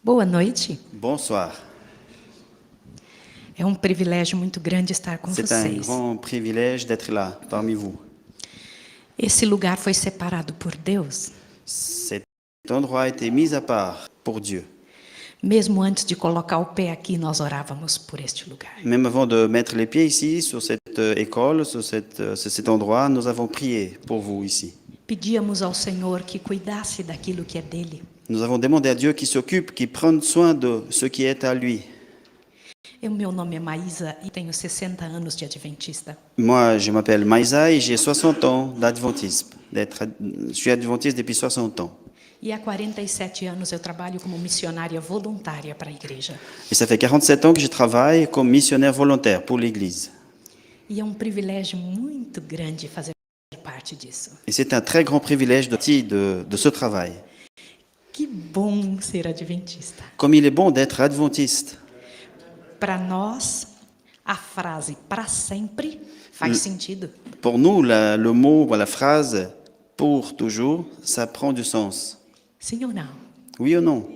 Boa noite. Bonsoir. É um privilégio muito grande estar com C'est un vocês. grand privilège d'être là, parmi vous. Esse lugar foi separado por Deus, Cet endroit a été mis à part pour Dieu. mesmo antes de colocar o pé aqui, nós orávamos por este lugar. Même avant de mettre les pieds ici, sur cette école, sur cet endroit, nous avons prié pour vous ici. Pedíamos ao Senhor que cuidasse daquilo que é dele. Nous avons demandé à Dieu qu'il s'occupe, qu'il prenne soin de ce qui est à lui. Meu nome é Maísa e tenho 60 anos de adventista. Moi, je m'appelle Maïsa et j'ai 60 ans d'adventisme. Je suis adventiste depuis 60 ans. E há 47 anos eu trabalho como missionária voluntária para a igreja. Et ça fait 47 ans que je travaille comme missionnaire volontaire pour l'Église. E é um privilégio muito grande fazer parte disso. Et c'est un très grand privilège de ce travail. Que bom ser adventista. Comme il est bon d'être adventiste. Para nós, a frase para sempre faz sentido. Pour nous, le mot, la phrase « pour toujours », ça prend du sens. Sim ou não? Oui ou non?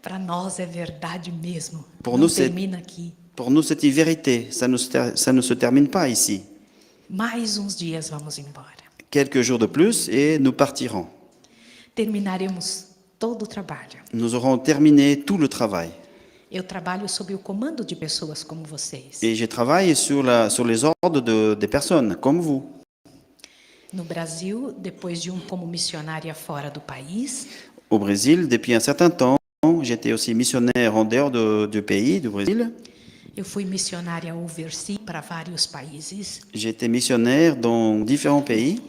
Para nós é verdade mesmo. Pour Não nous, termina aqui. Pour nous, c'est une vérité. Ça ne se termine pas ici. Mais uns dias vamos embora. Quelques jours de plus et nous partirons. Terminaremos todo o trabalho. Nous aurons terminé tout le travail. Eu trabalho sob o comando de pessoas como vocês. Et je travaille sur les ordres des personnes comme vous. No Brasil, depois de como missionária fora do país, Au Brésil, depuis un certain temps, j'étais aussi missionnaire en dehors du pays, du Brésil. eu fui missionária overseas para vários países. J'étais missionnaire dans différents pays.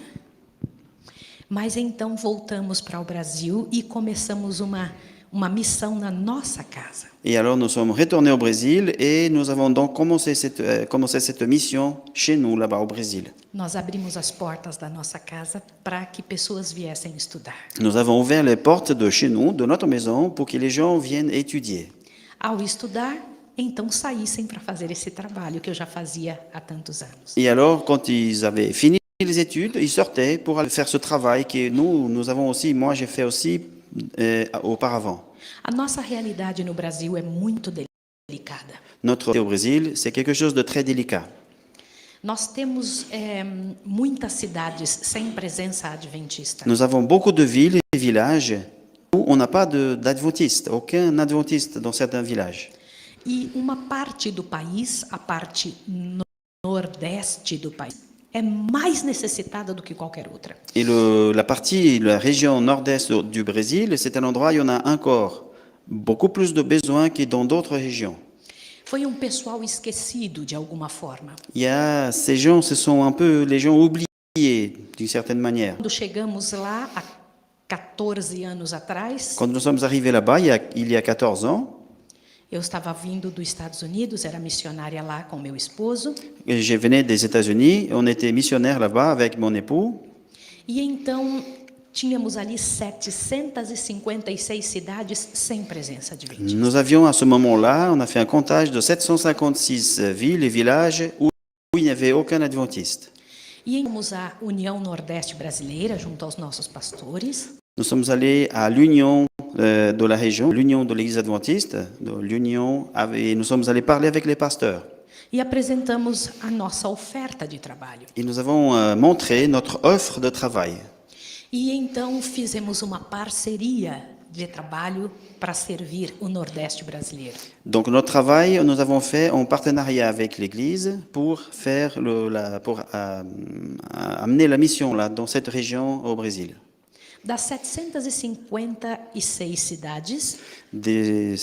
Mas então voltamos para o Brasil e começamos uma missão na nossa casa. Et alors nous sommes retournés au Brésil et nous avons donc commencé cette mission chez nous, là-bas au Brésil. Nós abrimos as portas da nossa casa para que pessoas viessem estudar. Nous avons ouvert les portes de chez nous, de notre maison, pour que les gens viennent étudier. Ao estudar, então saíssem para fazer esse trabalho que eu já fazia há tantos anos. Et alors, quand ils avaient fini les études, ils sortaient pour aller faire ce travail que nous avons aussi, moi j'ai fait aussi auparavant. A nossa realidade no Brasil é muito delicada. Notre au Brésil, c'est quelque chose de très délicat. Nós temos muitas cidades sem presença adventista. Nous avons beaucoup de villes et villages où on n'a pas d'adventistes, aucun adventiste dans certains villages. E uma parte do país, a parte nordeste do país, é mais necessitada do que qualquer outra. Et la région nord-est du Brésil, c'est un endroit où il y en a encore beaucoup plus de besoins que dans d'autres régions. Foi pessoal esquecido de alguma forma. Ces gens, ce sont un peu les gens oubliés d'une certaine manière. Quando chegamos lá há 14 anos atrás, Quand nous sommes arrivés là-bas, il y a 14 ans, eu estava vindo dos Estados Unidos, era missionária lá com meu esposo. je venais des États-Unis, on était missionnaires là-bas avec mon époux. E então tínhamos ali 756 cidades sem presença adventista. Nous avions à ce moment-là, on a fait un comptage de 756 villes et villages où il n'y avait aucun adventiste. E fomos à União Nordeste Brasileira, junto aos nossos pastores. Nous sommes allés à l'Union de la région, l'Union de l'Église adventiste, et nous sommes allés parler avec les pasteurs. E apresentamos a nossa oferta de trabalho. Et nous avons montré notre offre de travail. E então fizemos uma parceria de trabalho para servir o Nordeste brasileiro. Donc notre travail, nous avons fait en partenariat avec l'Église pour faire amener la mission là dans cette région au Brésil. Das 756 cidades, De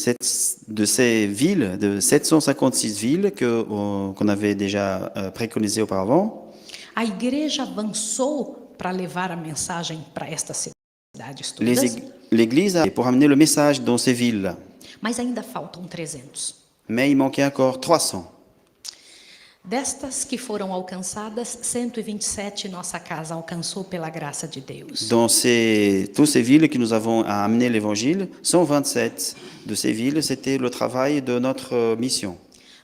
ces villes, de 756 villes qu'on avait déjà préconisées auparavant, a igreja avançou para levar a mensagem para estas cidades todas, l'Église a pour amener le message dans ces villes-là. mas ainda faltam 300. Mais il manquait encore 300. Destas que foram alcançadas, 127 nossa casa alcançou pela graça de Deus. Dans toutes ces villes que nous avons amené l'Évangile, 127 de ces villes, c'était le travail de notre mission.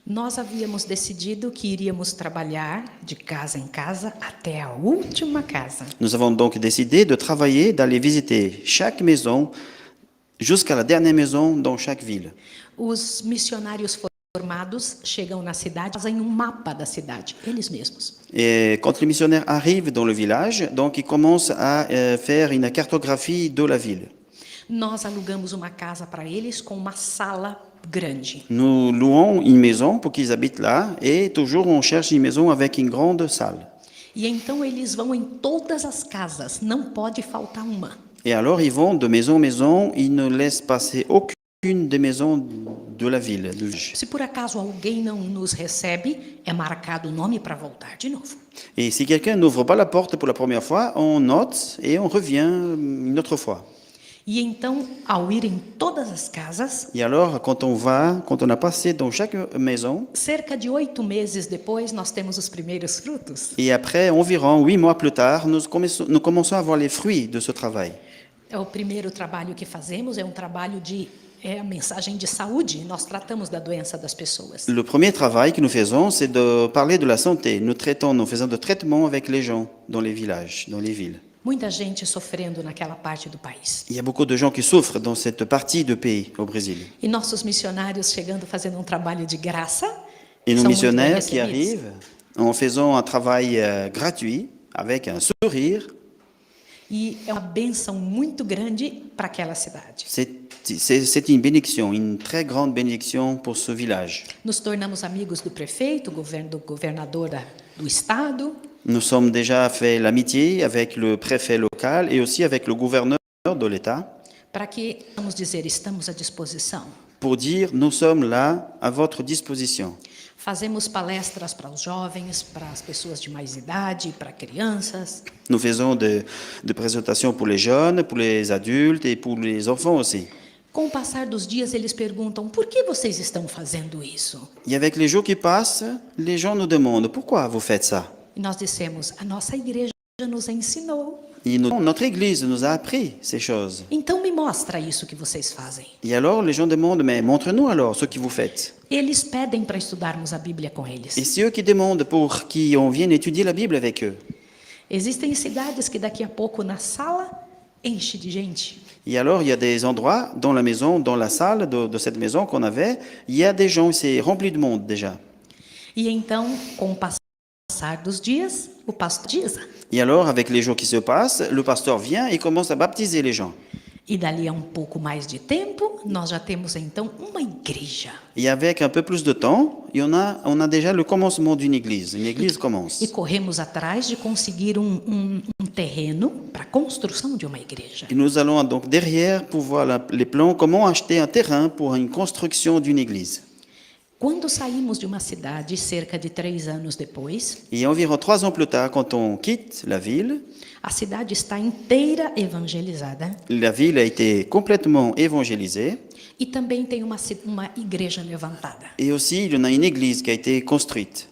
Nós havíamos decidido que iríamos trabalhar de casa em casa até a última casa. Nous avons donc décidé de travailler, d'aller visiter chaque maison jusqu'à la dernière maison dans chaque ville. Os missionários formados chegam na cidade, fazem um mapa da cidade, eles mesmos. Et quand les missionnaires arrivent dans le village, donc ils commencent à faire une cartographie de la ville. Nós alugamos uma casa para eles com uma sala grande. Nous louons une maison pour qu'ils habitent là et toujours on cherche une maison avec une grande salle. E então eles vão em todas as casas, não pode faltar uma. Et alors ils vont de maison en maison, ils ne laissent passer aucune des maisons de la ville. Se por acaso alguém não nos recebe, é marcado o nome para voltar de novo. Et si quelqu'un n'ouvre pas la porte pour la première fois, on note et on revient une autre fois. E então, ao ir em todas as casas, Et alors, quand on a passé dans chaque maison, cerca de 8 meses depois, nós temos os primeiros frutos. et après, environ 8 mois plus tard, nous commençons à voir les fruits de ce travail. É o primeiro trabalho que fazemos, é um trabalho é a mensagem de saúde. Nós tratamos da doença das pessoas. Le premier travail que nous faisons, c'est de parler de la santé. Nous faisons de traitements avec les gens dans les villages, dans les villes. Muita gente sofrendo naquela parte do país. Il y a beaucoup de gens qui souffrent dans cette partie du pays, au Brésil. E nossos missionários chegando fazendo um trabalho de graça. Et nos são muito bem missionnaires qui recebidos. arrivent en faisant un travail gratuit, avec un sourire, E é uma benção muito grande para aquela cidade. c'est une bénédiction, une très grande bénédiction pour ce village. Nos tornamos amigos do prefeito, do governador do estado. Nous sommes déjà fait l'amitié avec le préfet local et aussi avec le gouverneur de l'État Para que vamos dizer, estamos à disposição. pour dire nous sommes là à votre disposition. Fazemos palestras para os jovens, para as pessoas de mais idade, para crianças. Nous faisons des présentations pour les jeunes, pour les adultes et pour les enfants aussi. Com o passar dos dias, eles perguntam: por que vocês estão fazendo isso? Et avec les jours qui passent, les gens nous demandent pourquoi vous faites ça. E nós dissemos: a nossa igreja nos ensinou. Notre Église nous a appris ces choses. Então me mostra isso que vocês fazem. Et alors les gens demandent mais montre-nous alors ce que vous faites. Eles pedem para estudarmos a Bíblia com Et eles. c'est eux qui demandent pour qu'on vienne étudier la Bible avec eux. Existem cidades que daqui a pouco na sala enche de gente. Et alors, il y a des endroits dans la maison, dans la salle de cette maison qu'on avait, il y a des gens, c'est rempli de monde déjà. E então, com o passar dos dias, o pastor diz. Et alors, avec les jours qui se passent, le pasteur vient et commence à baptiser les gens. E dali a um pouco mais de tempo, nós já temos então uma igreja. Et avec un peu plus de temps, on a déjà le commencement d'une église. Une église commence. E corremos atrás de conseguir um terreno para a construção de uma igreja. Et nous allons donc derrière pour voir les plans, comment acheter un terrain pour une construction d'une église. Quando saímos de uma cidade, cerca de 3 anos depois, Et environ 3 ans plus tard, quand on quitte la ville está inteira evangelizada a été complètement évangélisée. e também tem uma igreja levantada. Et aussi, il y en a une église qui a été construite.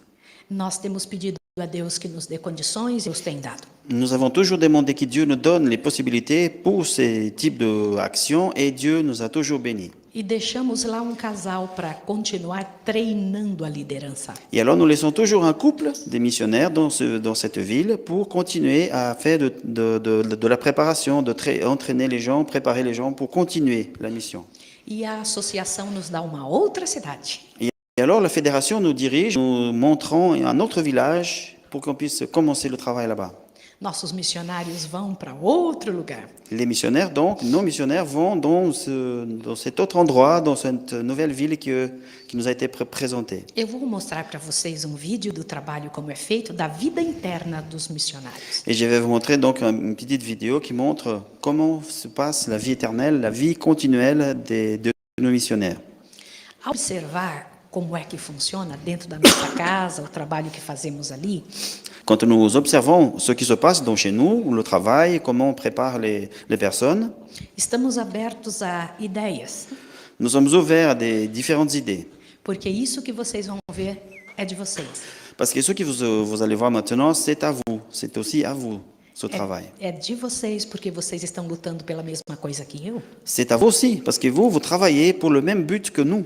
Nós temos pedido a Deus que nos dê condições e Deus tem dado. Nous avons toujours demandé que Dieu nous donne les possibilités pour ces types d'actions et Dieu nous a toujours bénis. E deixamos lá um casal para continuar treinando a liderança. Et alors nous laissons toujours un couple de missionnaires dans cette ville pour continuer à faire de la préparation, entraîner les gens, préparer les gens pour continuer la mission. E a associação nos dá uma outra cidade. Et alors la fédération nous dirige, nous montrons un autre village pour qu'on puisse commencer le travail là-bas. Nossos missionários vão para outro lugar. Les missionnaires, donc, nos missionnaires vont dans cet autre endroit, dans cette nouvelle ville qui nous a été présentée. Eu vou mostrar para vocês um vídeo do trabalho como é feito, da vida interna dos missionários. Et je vais vous montrer donc une petite vidéo qui montre comment se passe la vie éternelle, la vie continuelle de nos missionnaires. Ao observar como é que funciona dentro da nossa casa, o trabalho que fazemos ali, Quand nous observons ce qui se passe dans chez nous, le travail, comment on prépare les personnes, estamos abertos a ideias, nous sommes ouverts à des différentes idées. porque isso que vocês vão ver é de vocês. Parce que ce que vous allez voir maintenant, c'est à vous, c'est aussi à vous, ce travail. É de vocês, porque vocês estão lutando pela mesma coisa que eu. C'est à vous aussi, parce que vous travaillez pour le même but que nous.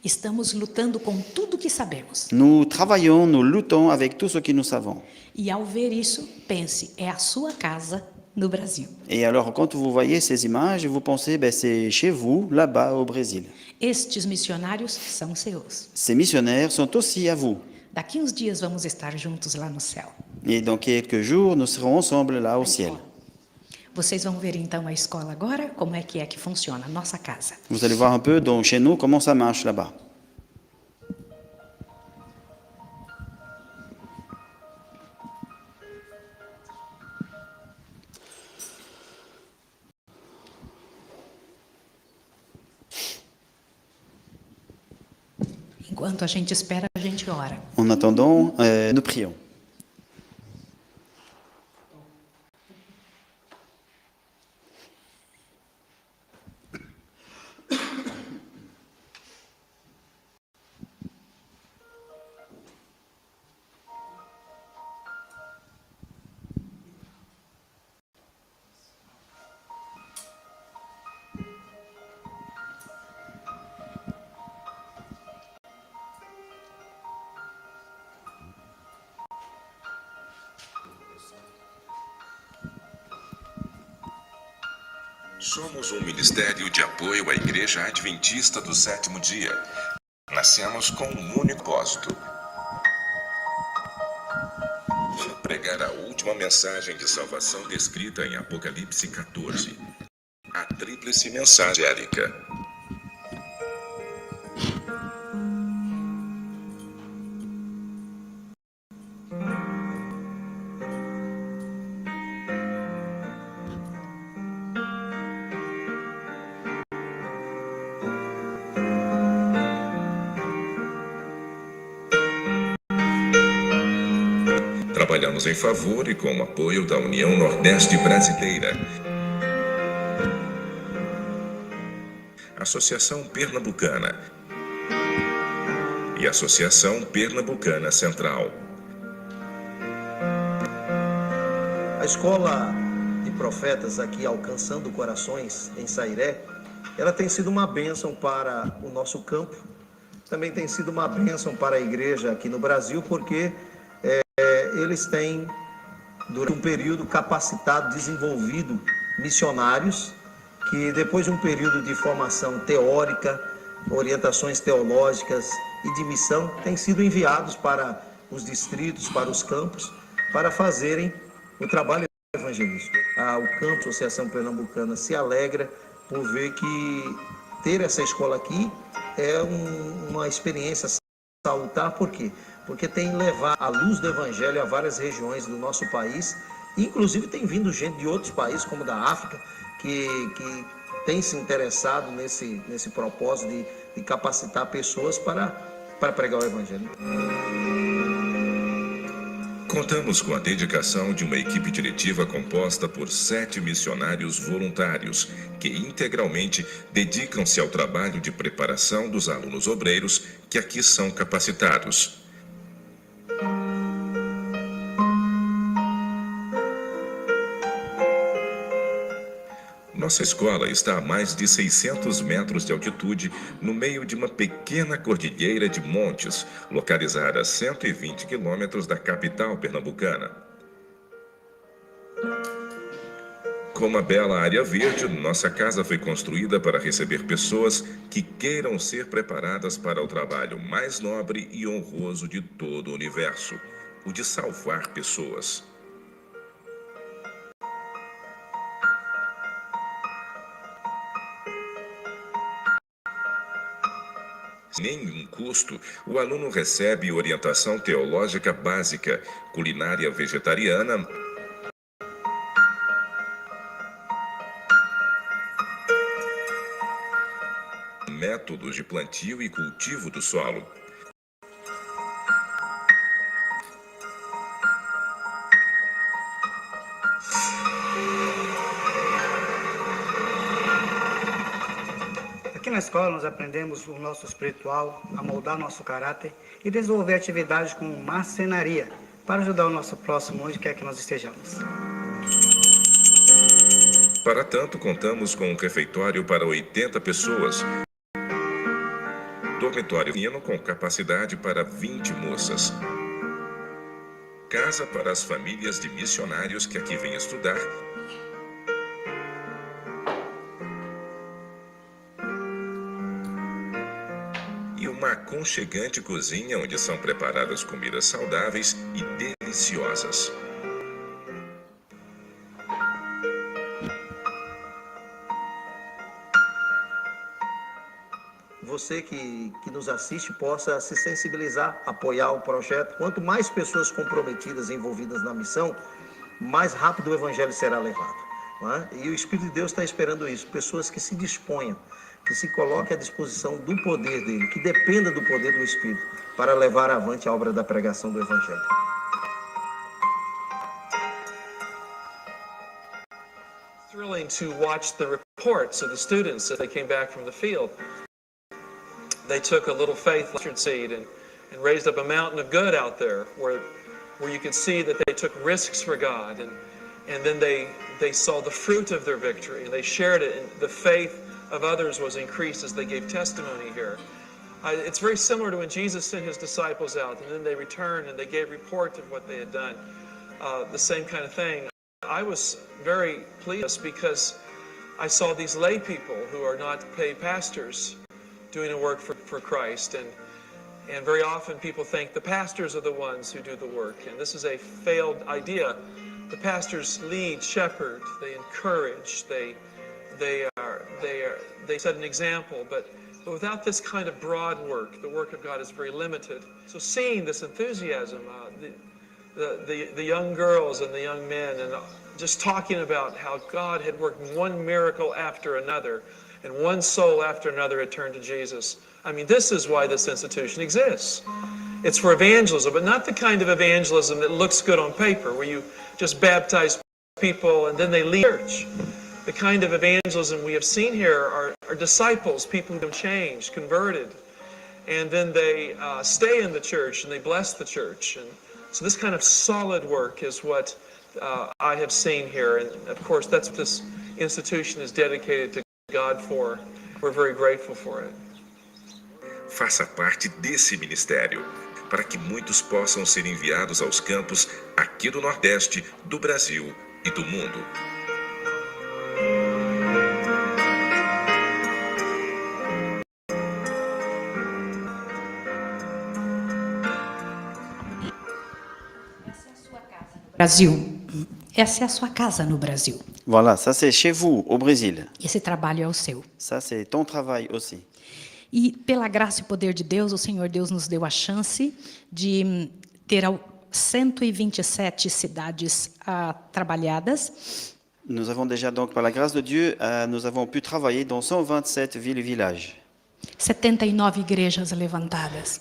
Estamos lutando com tudo que sabemos. Nous travaillons, nous luttons avec tout ce que nous savons. E ao ver isso, pense, é a sua casa no Brasil. Et alors, quand vous voyez ces images, vous pensez, ben, c'est chez vous, là-bas, au Brésil. Estes missionários são seus. Ces missionnaires sont aussi à vous. Daqui uns dias vamos estar juntos lá no céu. Et dans quelques jours, nous serons ensemble là au ciel. Vocês vão ver então a escola agora, como é que funciona, a nossa casa. Vous allez voir un peu donc, chez nous comment ça marche là-bas. Enquanto a gente espera, a gente ora. En attendant, nous prions. Somos um ministério de apoio à Igreja Adventista do Sétimo Dia. Nascemos com um único propósito: pregar a última mensagem de salvação descrita em Apocalipse 14, a tríplice mensagem angélica. Trabalhamos em favor e com o apoio da União Nordeste Brasileira, Associação Pernambucana e Associação Pernambucana Central. A Escola de Profetas aqui Alcançando Corações, em Sairé, ela tem sido uma bênção para o nosso campo, também tem sido uma bênção para a igreja aqui no Brasil, porque eles têm, durante um período, capacitado, desenvolvido missionários que, depois de um período de formação teórica, orientações teológicas e de missão, têm sido enviados para os distritos, para os campos, para fazerem o trabalho evangelístico. O campo Associação Pernambucana se alegra por ver que ter essa escola aqui é uma experiência salutar. Por quê? Porque tem levado a luz do Evangelho a várias regiões do nosso país. Inclusive tem vindo gente de outros países, como da África, que tem se interessado nesse propósito de capacitar pessoas para pregar o Evangelho. Contamos com a dedicação de uma equipe diretiva composta por 7 missionários voluntários, que integralmente dedicam-se ao trabalho de preparação dos alunos obreiros que aqui são capacitados. Nossa escola está a mais de 600 metros de altitude, no meio de uma pequena cordilheira de montes, localizada a 120 quilômetros da capital pernambucana. Com uma bela área verde, nossa casa foi construída para receber pessoas que queiram ser preparadas para o trabalho mais nobre e honroso de todo o universo, o de salvar pessoas. Sem nenhum custo, o aluno recebe orientação teológica básica, culinária vegetariana, métodos de plantio e cultivo do solo. Aqui na escola nós aprendemos o nosso espiritual, a moldar nosso caráter e desenvolver atividades como marcenaria para ajudar o nosso próximo onde quer que nós estejamos. Para tanto, contamos com um refeitório para 80 pessoas, dormitório feminino com capacidade para 20 moças, casa para as famílias de missionários que aqui vêm estudar uma aconchegante cozinha onde são preparadas comidas saudáveis e deliciosas. Você que nos assiste possa se sensibilizar, apoiar o projeto. Quanto mais pessoas comprometidas, envolvidas na missão, mais rápido o evangelho será levado. Não é? E o Espírito de Deus está esperando isso. Pessoas que se disponham, que se coloquem à disposição do poder dele, que dependa do poder do Espírito para levar avante a obra da pregação do evangelho. It's thrilling to watch the reports of the students as they came back from the field. They took a little faith mustard seed and raised up a mountain of good out there where you could see that they took risks for God, and then they saw the fruit of their victory and they shared it, and the faith of others was increased as they gave testimony here. It's very similar to when Jesus sent his disciples out and then they returned and they gave report of what they had done. The same kind of thing. I was very pleased because I saw these lay people who are not paid pastors doing a work for Christ, and very often people think the pastors are the ones who do the work, and this is a failed idea. The pastors lead, shepherd, they encourage, they set an example, but without this kind of broad work, the work of God is very limited. So seeing this enthusiasm, the young girls and the young men, and just talking about how God had worked one miracle after another, and one soul after another had turned to Jesus. I mean, this is why this institution exists. It's for evangelism, but not the kind of evangelism that looks good on paper, where you just baptize people and then they leave church. The kind of evangelism we have seen here are disciples, people who have changed, converted, and then they stay in the church and they bless the church. And so this kind of solid work is what I have seen here, and of course that's what this institution is dedicated to God for. We're very grateful for it. Faça parte desse ministério, para que muitos possam ser enviados aos campos aqui do Nordeste, do Brasil e do mundo. Brasil. Essa é a sua casa no Brasil. Voilà, ça c'est chez vous, au Brésil. Esse trabalho é o seu. Ça c'est ton travail aussi. E pela graça e poder de Deus, o Senhor Deus nos deu a chance de ter 127 cidades trabalhadas. Nous avons déjà donc, par la grâce de Dieu, nous avons pu travailler dans 127 villes et villages. 79 igrejas levantadas.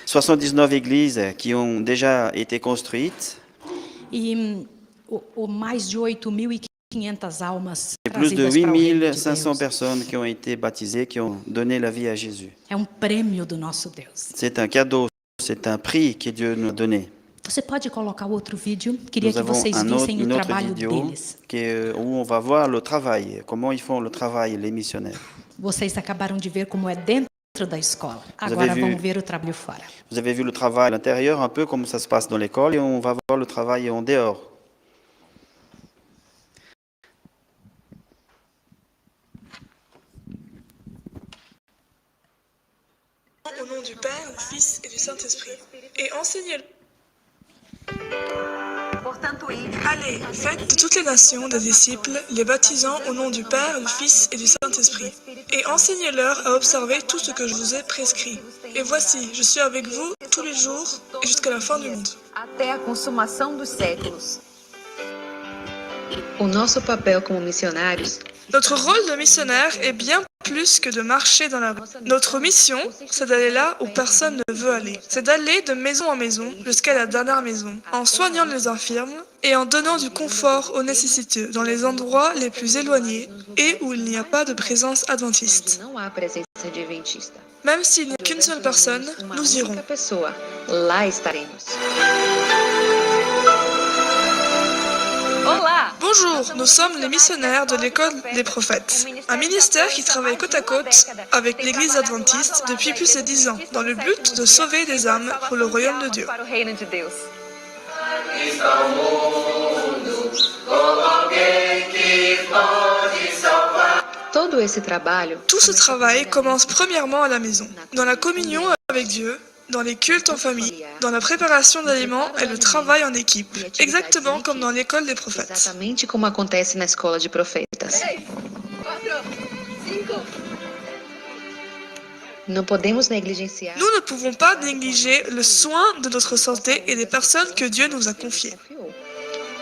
79 églises qui ont déjà été construites. E mais de 8.500 almas Et plus de trazidas para o reino de 8500 Deus. personnes qui ont été baptisées, qui ont donné la vie à Jésus. É prêmio do nosso Deus. C'est un cadeau, c'est un prix que Dieu nous a donné. Você pode colocar outro vídeo? Queria Nous que avons vocês vissem o une autre trabalho vidéo deles. où on va voir le travail, comment ils font le travail, les missionnaires. Vocês acabaram de ver como é dentro da escola. avez Agora vu- vamos ver o trabalho fora. Vous avez vu le travail à l'intérieur, un peu comme ça se passe dans l'école, et on va voir le travail en dehors. Au nom du Père, du Fils et du Saint-Esprit. Et enseignez-le. Allez, faites de toutes les nations des disciples, les baptisant au nom du Père, du Fils et du Saint-Esprit. Et enseignez-leur à observer tout ce que je vous ai prescrit. Et voici, je suis avec vous tous les jours et jusqu'à la fin du monde. Até a consumação dos séculos. O nosso papel como missionários Notre rôle de missionnaire est bien plus que de marcher dans la rue. Notre mission, c'est d'aller là où personne ne veut aller. C'est d'aller de maison en maison jusqu'à la dernière maison, en soignant les infirmes et en donnant du confort aux nécessiteux dans les endroits les plus éloignés et où il n'y a pas de présence adventiste. não há presença de adventista. Même s'il n'y a qu'une seule personne, Uma nous irons. única pessoa, lá estaremos. Olá! Bonjour, nous sommes les missionnaires de l'école des prophètes, un ministère qui travaille côte à côte avec l'église adventiste depuis plus de 10 ans, dans le but de sauver des âmes pour le royaume de Dieu. Para o reino de Deus. Todo Começando esse trabalho, Tout ce travail commence premièrement à la maison, dans la communion avec Dieu, dans les cultes en famille, dans la préparation d'aliments et le travail en équipe, exactement comme dans l'école des prophètes. exatamente como acontece na escola de profetas. Não podemos negligenciar. Nous ne pouvons pas négliger le soin de notre santé et des personnes que Dieu nous a confiées.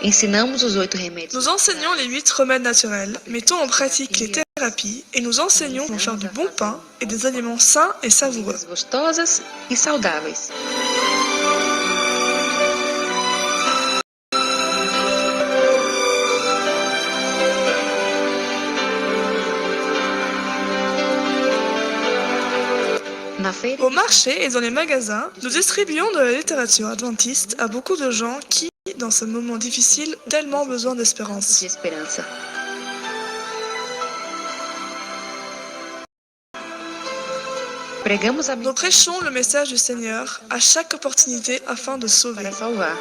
Ensinamos os 8 remédios. Nous enseignons les 8 remèdes naturels, mettons en pratique les thérapies et nous enseignons à faire du bon pain et des aliments sains et savoureux. Gostosas e saudáveis. Na feira, Au marché et dans les magasins, nous distribuons de la littérature adventiste à beaucoup de gens qui, dans ce moment difficile, ont tellement besoin d'espérance. de esperança. Pregamos a Nous prêchons le message du Seigneur à chaque opportunité afin de sauver. para salvar.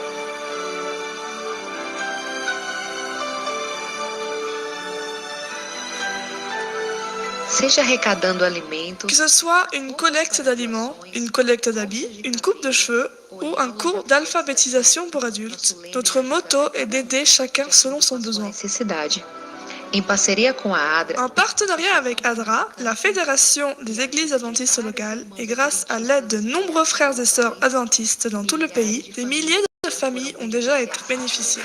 Seja arrecadando alimentos, Que ce soit une collecte d'aliments, une collecte d'habits, une coupe de cheveux ou un cours d'alphabétisation pour adultes, notre motto est d'aider chacun selon son besoin. necessidade. Em parceria com a ADRA, En partenariat avec ADRA, la Fédération des Églises adventistes locales, et grâce à l'aide de nombreux frères et sœurs adventistes dans tout le pays, des milliers de familles ont déjà été bénéficiées.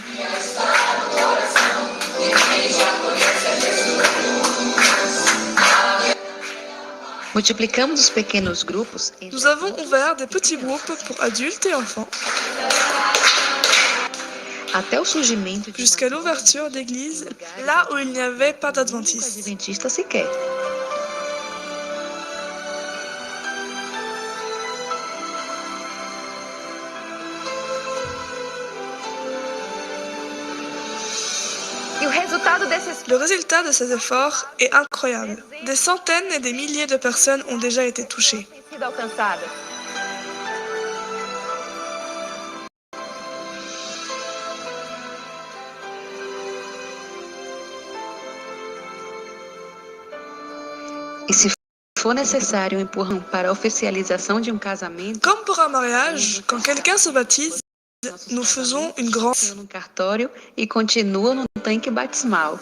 multiplicamos os pequenos grupos entre Nous avons ouvert des petits groupes pour adultes et enfants, até o surgimento de jusqu'à l'ouverture d'églises, là où il n'y avait pas d'adventistes. adventista sequer. E o resultado desses Le résultat de ces efforts est incroyable. Des centaines et des milliers de personnes ont déjà été touchées. têm sido alcançados. E se for necessário um empurrão para a oficialização de um casamento, Comme pour un mariage, quand quelqu'un se baptise, nous faisons une grande... no cartório e continua no tanque batismal.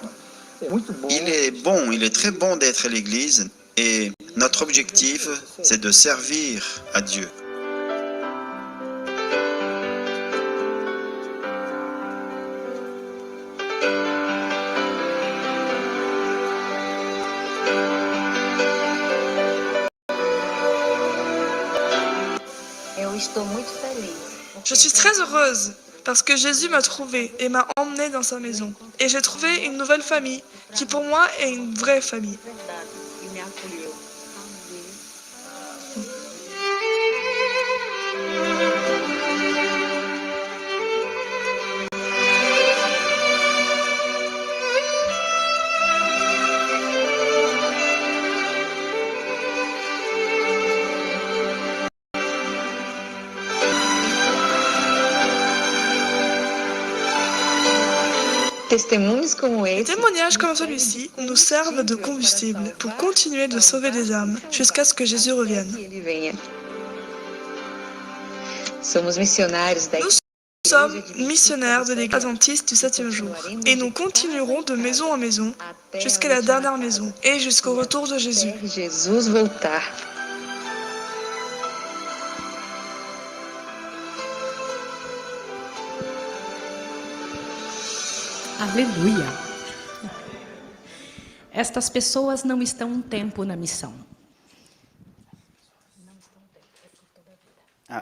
Il est très bon d'être à l'église et notre objectif, c'est de servir à Dieu. Eu estou muito feliz. Je suis très heureuse parce que Jésus m'a trouvée et m'a emmenée dans sa maison. Et j'ai trouvé une nouvelle famille qui pour moi est une vraie famille. E me acolheu. Testemunhos como Les esse témoignages comme celui-ci nous servent de combustible pour continuer de sauver des âmes jusqu'à ce que Jésus revienne. que ele venha. Somos missionários da Nous sommes missionnaires de l'Église adventiste du 7e jour et nous continuerons de maison en maison jusqu'à la dernière maison et jusqu'au retour de Jésus. até Jesus voltar. Aleluia! Estas pessoas não estão um tempo na missão.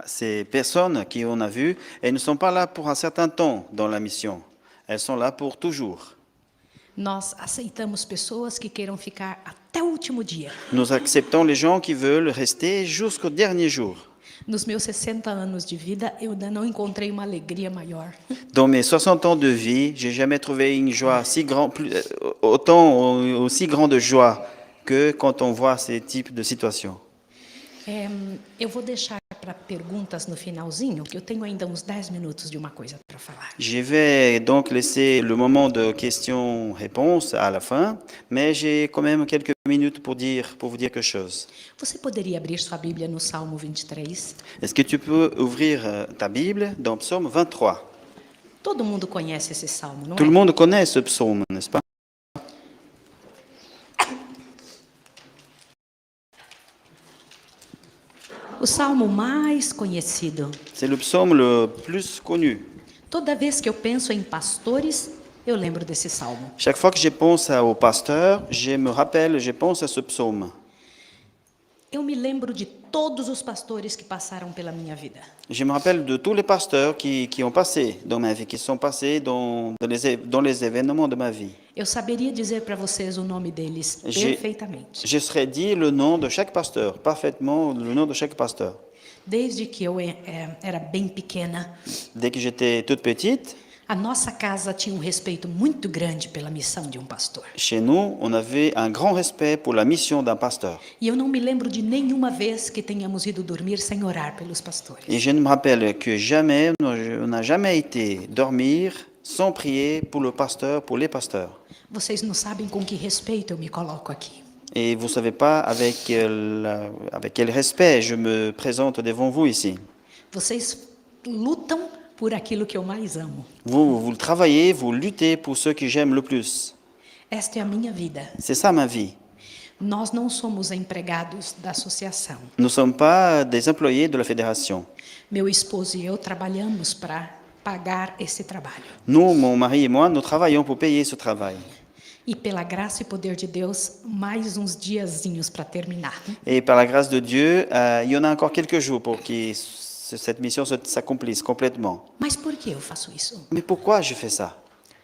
Ces personnes qu'on a vues, elles ne sont pas là pour un certain temps dans la mission. Elles sont là pour toujours. Nós aceitamos pessoas que queiram ficar até o último dia. Nous acceptons les gens qui veulent rester jusqu'au dernier jour. Nos meus 60 anos de vida, eu ainda não encontrei uma alegria maior. Dans mes 60 ans de vie, j'ai jamais trouvé une joie si grande, aussi grande joie que quand on voit ces types de situations. Eu vou deixar para para perguntas no finalzinho, que eu tenho ainda uns 10 minutos de uma coisa para falar. Je vais donc laisser le moment de questions-réponses à la fin, mais j'ai quand même quelques minutes pour vous dire quelque chose. Você poderia abrir sua Bíblia no Salmo 23? Est-ce que tu peux ouvrir ta Bible dans Psaume 23? Todo mundo conhece esse salmo, não Tout é? le monde connaît ce psaume, n'est-ce pas? O salmo mais conhecido. C'est le psaume le plus connu. Toda vez que eu penso em pastores, eu lembro desse salmo. Chaque fois que je pense au pasteur, je pense à ce psaume. Eu me lembro de todos os pastores que passaram pela minha vida. Je me rappelle de tous les pasteurs qui ont passé dans ma vie, qui sont passés dans les événements de ma vie. Eu saberia dizer para vocês o nome deles perfeitamente. Je serais dit le nom de chaque pasteur, parfaitement le nom de chaque pasteur. Desde que eu era bem pequena, Dès que j'étais toute petite, a nossa casa tinha um respeito muito grande pela missão de um pastor. chez nous, on avait un grand respect pour la mission d'un pasteur. E eu não me lembro de nenhuma vez que tenhamos ido dormir sem orar pelos pastores. Et je ne me rappelle que jamais, on n'a jamais été dormir sans prier pour le pasteur, pour les pasteurs. Vocês não sabem com que respeito eu me coloco aqui. Et vous ne savez pas avec quel respect je me présente devant vous ici. Vocês lutam por aquilo que eu mais amo. Vous travaillez, vous luttez pour ceux que j'aime le plus. Esta é a minha vida. C'est ça ma vie. Nós não somos empregados da associação. Nous ne sommes pas des employés de la fédération. Meu esposo e eu trabalhamos para pagar esse trabalho. Nous, mon mari et moi, nous travaillons pour payer ce travail. E pela graça e poder de Deus, mais uns diazinhos para terminar. Et par la grâce de Dieu, il y en a encore quelques jours pour que cette mission s'accomplisse complètement. Mas por que eu faço isso? Mais pourquoi je fais ça?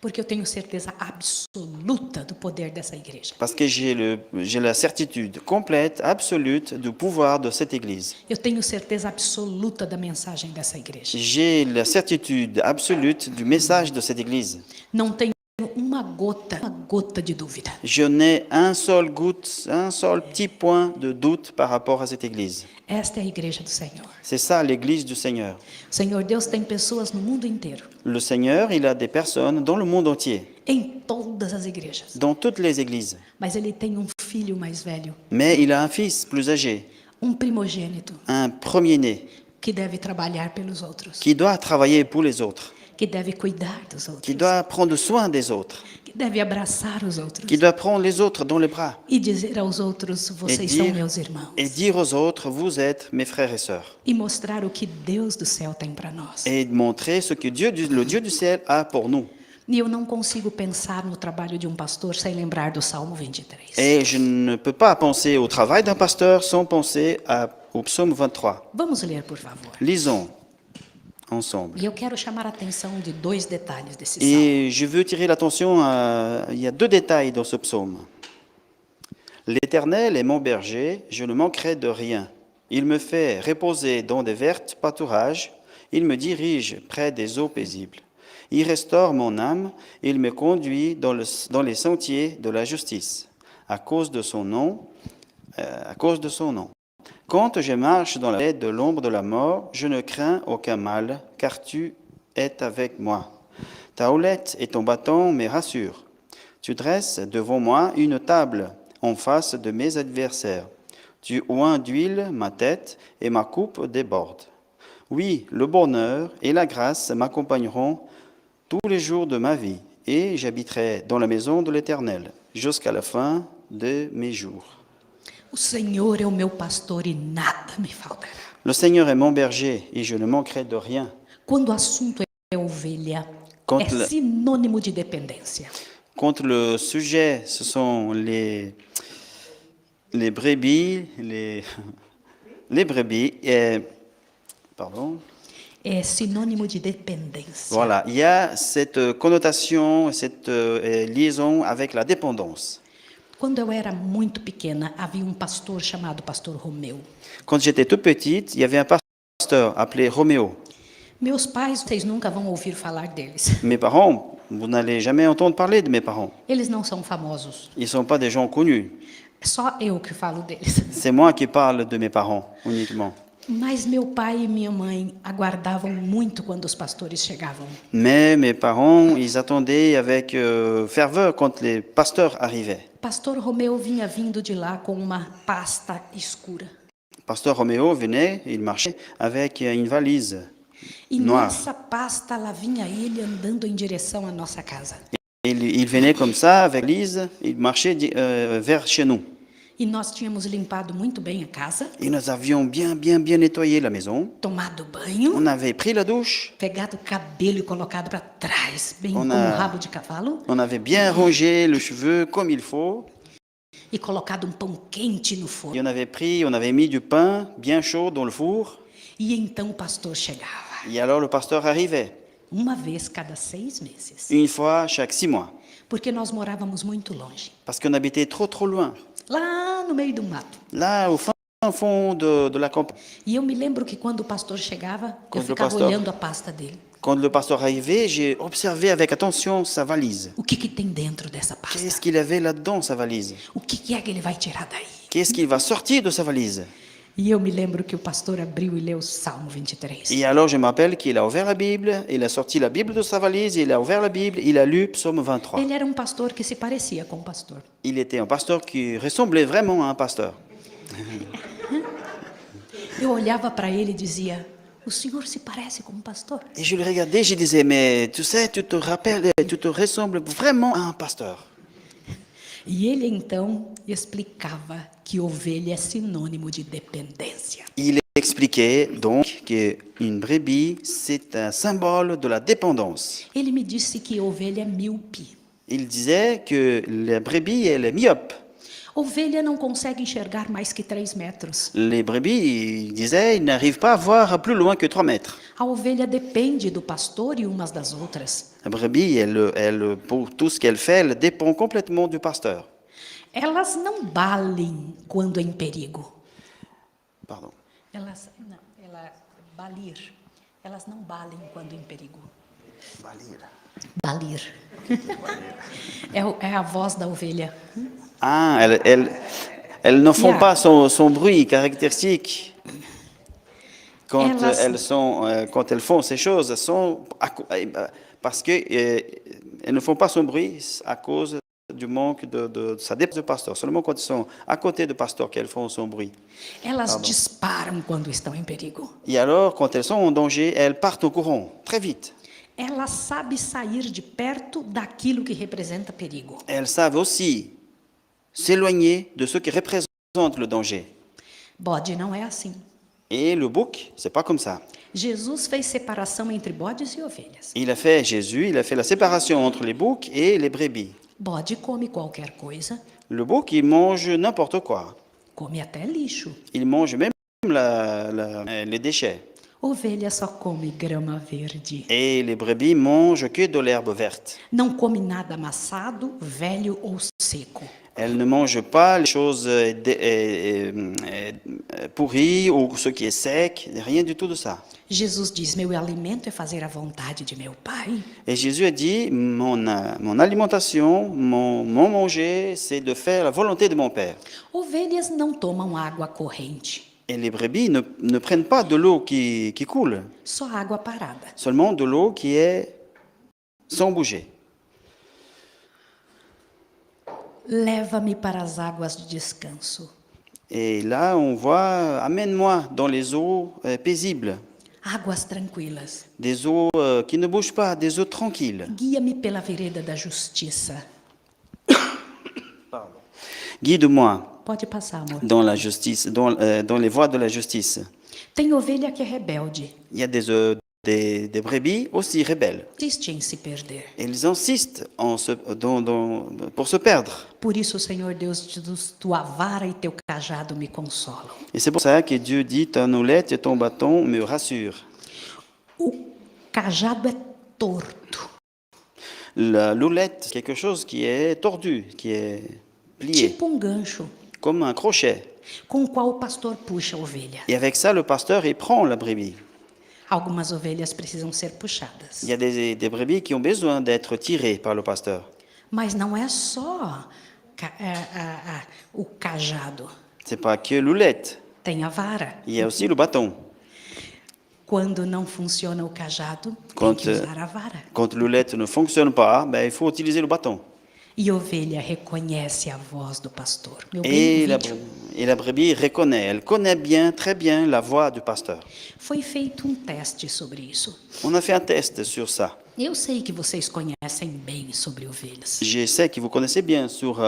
Porque eu tenho certeza absoluta do poder dessa igreja. Parce que j'ai la certitude complète, absolue du pouvoir de cette Église. Eu tenho certeza absoluta da mensagem dessa igreja. J'ai la certitude absolue du message de cette Église. Não tenho uma gota de dúvida. Je n'ai un seul petit point de doute par rapport à cette Église. Esta é a igreja do Senhor. C'est ça l'Église du Seigneur. O Senhor Deus tem pessoas no mundo inteiro, Le Seigneur, il a des personnes dans le monde entier, em todas as igrejas. dans toutes les églises. Mas ele tem um filho mais velho, Mais il a un fils plus âgé, primogênito, un premier-né, que deve trabalhar pelos outros, qui doit travailler pour les autres, que deve cuidar dos outros, qui doit prendre soin des autres, que deve abraçar os outros qui doit prendre les autres dans les bras e dizer aos outros: vocês são meus irmãos. et dire aux autres, vous êtes mes frères et sœurs. E mostrar o que Deus do céu tem para nós. Et montrer ce que le Dieu du ciel a pour nous. E eu não consigo pensar no trabalho de um pastor sem lembrar do Salmo 23. Et je ne peux pas penser au travail d'un pasteur sans penser au psaume 23. Vamos ler, por favor. Lisons ensemble. E eu quero chamar a atenção de dois detalhes desse salmo. Et je veux tirer l'attention il y a deux détails dans ce psaume. L'Éternel est mon berger, je ne manquerai de rien. Il me fait reposer dans des verts pâturages, il me dirige près des eaux paisibles. Il restaure mon âme, il me conduit dans les sentiers de la justice, à cause de son nom. Quand je marche dans la vallée de l'ombre de la mort, je ne crains aucun mal, car tu es avec moi. Ta houlette et ton bâton me rassurent. Tu dresses devant moi une table en face de mes adversaires. Tu oins d'huile ma tête et ma coupe déborde. Oui, le bonheur et la grâce m'accompagneront tous les jours de ma vie, et j'habiterai dans la maison de l'Éternel jusqu'à la fin de mes jours. O Senhor é o meu pastor e nada me faltará. Le Seigneur est mon berger et je ne manquerai de rien. Quando o assunto é ovelha, é sinônimo de dependência. Quand le sujet, ce sont les brebis, les brebis, pardon. É sinônimo de dependência. Voilà, il y a cette connotation, cette liaison avec la dépendance. Quando eu era muito pequena, havia pastor chamado Pastor Romeu. Quand j'étais toute petite, il y avait un pasteur appelé Roméo. Meus pais, vocês nunca vão ouvir falar deles. Mes parents, vous n'allez jamais entendre parler de mes parents. Eles não são famosos. Ils ne sont pas des gens connus. É só eu que falo deles. C'est moi qui parle de mes parents uniquement. Mas meu pai e minha mãe aguardavam muito quando os pastores chegavam. Mais mes parents, ils attendaient avec ferveur quand les pasteurs arrivaient. Pastor Romeu vinha vindo de lá com uma pasta escura. Pasteur Roméo venait, il marchait avec une valise E noire. nessa pasta lá vinha ele andando em direção à nossa casa. Il venait comme ça avec la valise, il marchait vers chez nous. E nós tínhamos limpado muito bem a casa, Et nous avions bien nettoyé la maison. tomado banho, On avait pris la douche, pegado o cabelo e colocado para trás, bem como a- um rabo de cavalo, on avait bien rangé le cheveu comme il faut. e colocado um pão quente no Et forno. on avait mis du pain bien chaud dans le four. E então o pastor chegava, Et alors le pasteur arrivait, uma vez cada 6 meses, une fois chaque 6 mois. porque nós morávamos muito longe, Parce qu'on habitait trop loin. lá no meio do mato. Là, au fin fond de la campagne. E eu me lembro que quando o pastor chegava, eu Quando o ficava pastor- olhando a pasta dele. Quand le pasteur arrivait, j'ai observé avec attention sa valise. O que tem dentro dessa pasta? Qu'est-ce qu'il avait là-dedans, sa valise? O que é que ele vai tirar daí? Qu'est-ce qu'il va sortir de sa valise? E eu me lembro que o pastor abriu e leu o Salmo 23. Et alors, je m'appelle qu'il a ouvert la Bible, il a sorti la Bible de sa valise, il a ouvert la Bible, il a lu Psaume 23. Ele era um pastor que se parecia com o pastor. Il était un pasteur qui ressemblait vraiment à un pasteur. Eu olhava para ele e dizia: o senhor se parece com um pastor? Et je le regardais, je disais, mais tu sais, tu te rappelles, tu te ressembles vraiment à un pasteur. E ele então explicava que ovelha é sinônimo de dependência. Il expliquait donc qu'une brebis, c'est un symbole de la dépendance. Ele me disse que ovelha é míope. Il disait que la brebis, elle est myope. Ovelha não consegue enxergar mais que 3 metros. Les brebis, il disait, ils n'arrivent pas à voir plus loin que 3 mètres. A ovelha depende do pastor e umas das outras. La brebis, pour tout ce qu'elle fait, elle dépend complètement du pasteur. Elas não balem quando em perigo. Pardon. Elas balir. Elas não balem quando em perigo. Balir. É a voz da ovelha. Ah, elles ne font Yeah. pas son bruit caractéristique. Quand quand elles font ces choses, parce qu'elles ne font pas son bruit à cause du manque de sa dépendance de pasteur. Seulement quand elles sont à côté du pasteur qu'elles font son bruit. Elas disparam quando estão em perigo. Et alors, quand elles sont en danger, elles partent au courant, très vite. Ela sabe sair de perto daquilo que representa perigo. Elles savent aussi s'éloigner de ce qui représente le danger. Bode não é assim. Et le bouc, c'est pas comme ça. Jesus fez separação entre bodes e ovelhas. Jésus, il a fait la séparation entre les boucs et les brebis. Bode come qualquer coisa, Le bouc, il mange n'importe quoi. come até lixo. Il mange même les déchets. Ovelha só come grama verde. Et les brebis mangent que de l'herbe verte. Não come nada amassado, velho ou seco. Elles ne mangent pas les choses pourries ou ce qui est sec, rien du tout de ça. Jesus diz: meu alimento é fazer a vontade de meu Pai. Et Jésus a dit, mon alimentation, mon manger, c'est de faire la volonté de mon Père. Ovelhas não tomam água corrente, Et les brebis ne prennent pas de l'eau qui coule, só água parada. seulement de l'eau qui est sans bouger. Leva-me para as águas de descanso. Et là, on voit, amène-moi dans les eaux paisibles, Águas tranquilas. des eaux qui ne bougent pas, des eaux tranquilles. Guia-me pela vereda da justiça. Guide-moi Pode passar, amor. dans la justice, dans les voies de la justice. Tem ovelha que é rebelde. Il y a des brebis aussi rebelles. Insiste em se perder. Ils insistent pour se perdre. Por isso, Senhor Deus, tua vara e teu cajado me consolam. Et c'est pour ça que Dieu dit, ton houlette et ton bâton me rassurent. O cajado é torto. La loulette, quelque chose qui est tordu, qui est plié, Tipo gancho, comme un crochet. com o qual o pastor puxa a ovelha. Et avec ça, le pasteur, il prend la brebis. Algumas ovelhas precisam ser puxadas. Il y a des brebis qui ont besoin d'être tirées par le pasteur. Mas não é só o cajado. C'est pas que l'houlette. tem a vara. il y a aussi le bâton. Quando não funciona o cajado, tem Quand, que usar a vara. quand l'oulette ne fonctionne pas, ben, il faut utiliser le bâton. E a ovelha reconhece a voz do pastor. Meu Et bem, la, o vídeo et la brebis reconnaît, elle connaît bien, très bien la voix du pasteur. foi feito teste sobre isso. On a fait un test sur ça. Eu sei que vocês conhecem bem sobre ovelhas. Je sais que vous connaissez bien sur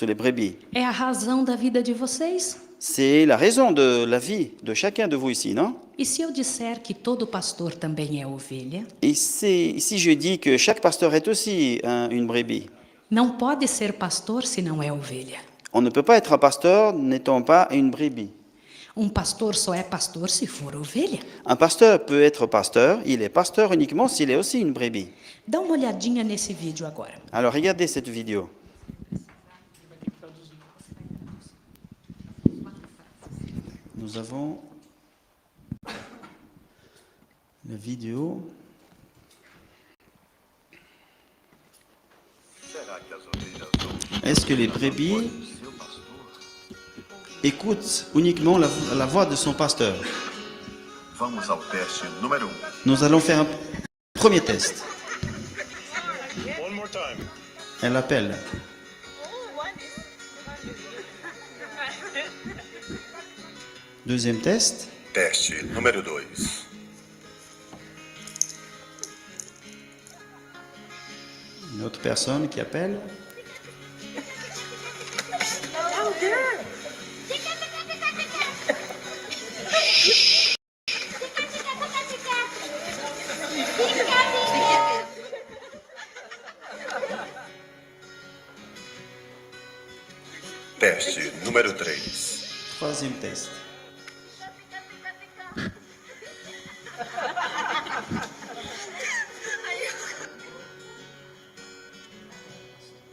les brebis. É a razão da vida de vocês? C'est la raison de la vie de chacun de vous ici, non? E se eu disser que todo pastor também é ovelha? Et si je dis que chaque pasteur est aussi une brebis, Não pode ser pastor se não é ovelha. on ne peut pas être un pasteur n'étant pas une brebis. Pastor só é pastor se for ovelha. Un pasteur peut être pasteur, il est pasteur uniquement s'il est aussi une brebis. Dá uma olhadinha nesse vídeo agora. Alors regardez cette vidéo. Nous avons la vidéo. Est-ce que les brebis écoutent uniquement la voix de son pasteur? Vamos ao teste número 1. Nous allons faire un premier test. Elle appelle. Deuxième test. Teste número 2. Une autre personne qui appelle. Teste número 3. Troisième test.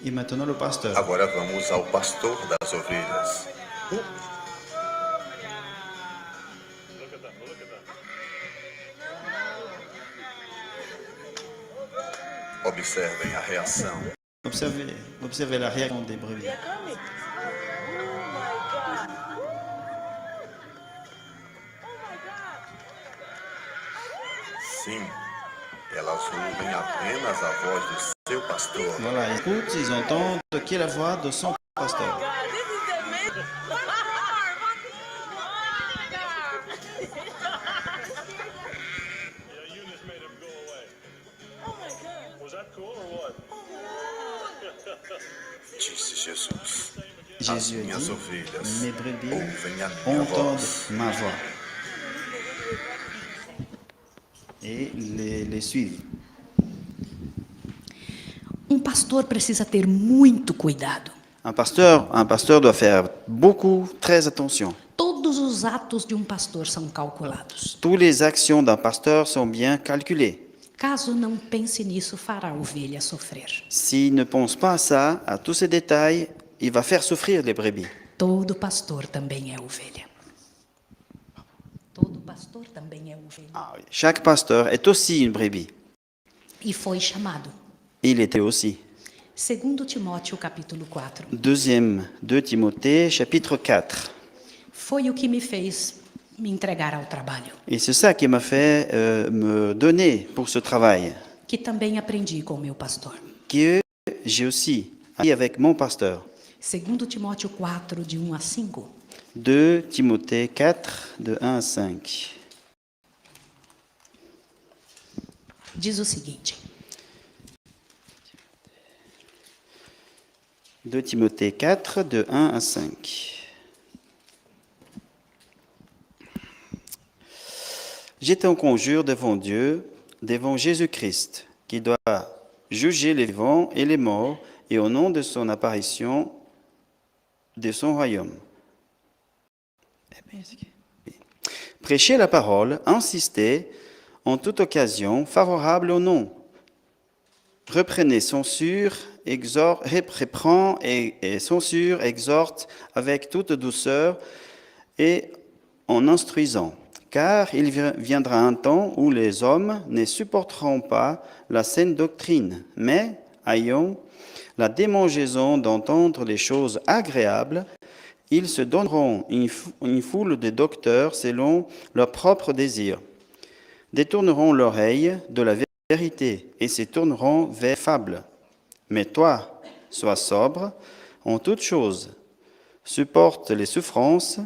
Et maintenant le pasteur. Agora vamos ao pastor das ovelhas. Observem a reação. Observez la réaction des brebis. Sim, elas ouvem apenas a voz do seu pastor. Voilà, ils écoutent, ils entendent qui est la voix de son pasteur. Disse Jesus. As Jésus a minhas dit, ovelhas mes brebis ouvem a minha entendent voz. ma voix et les suivent. Pastor precisa ter muito cuidado. Un pasteur doit faire beaucoup, très attention. Todos os atos de pastor são calculados. Toutes les actions d'un pasteur sont bien calculées. Caso não pense nisso, fará a ovelha sofrer. S'il ne pense pas à ça, à tous ces détails, il va faire souffrir les brebis. Todo pastor também é ovelha. Todo pastor também é ovelha. Ah oui. Chaque pasteur est aussi une brebis. E foi chamado. Il était aussi. 2 Timóteo capítulo 4. 2 Timothée, chapitre 4. Foi o que me fez me entregar ao trabalho. Et c'est ça qui m'a fait me donner pour ce travail, Que também aprendi com meu pastor. que j'ai aussi appris avec mon pasteur. 2 Timóteo 4, de 1 a 5. 2 Timothée 4, de 1 à 5. Diz o seguinte: 2 Timothée 4, de 1 à 5. Je t'en conjure devant Dieu, devant Jésus-Christ, qui doit juger les vivants et les morts, et au nom de son apparition, de son royaume. Prêchez la parole, insistez en toute occasion favorable au nom. Reprenez, censure, reprend et censure, exhorte avec toute douceur et en instruisant. Car il viendra un temps où les hommes ne supporteront pas la saine doctrine, mais ayant la démangeaison d'entendre les choses agréables Ils se donneront une foule de docteurs selon leurs propres désirs, détourneront l'oreille de la vérité et se tourneront vers les fables. Mais toi, sois sobre en toutes choses, supporte les souffrances,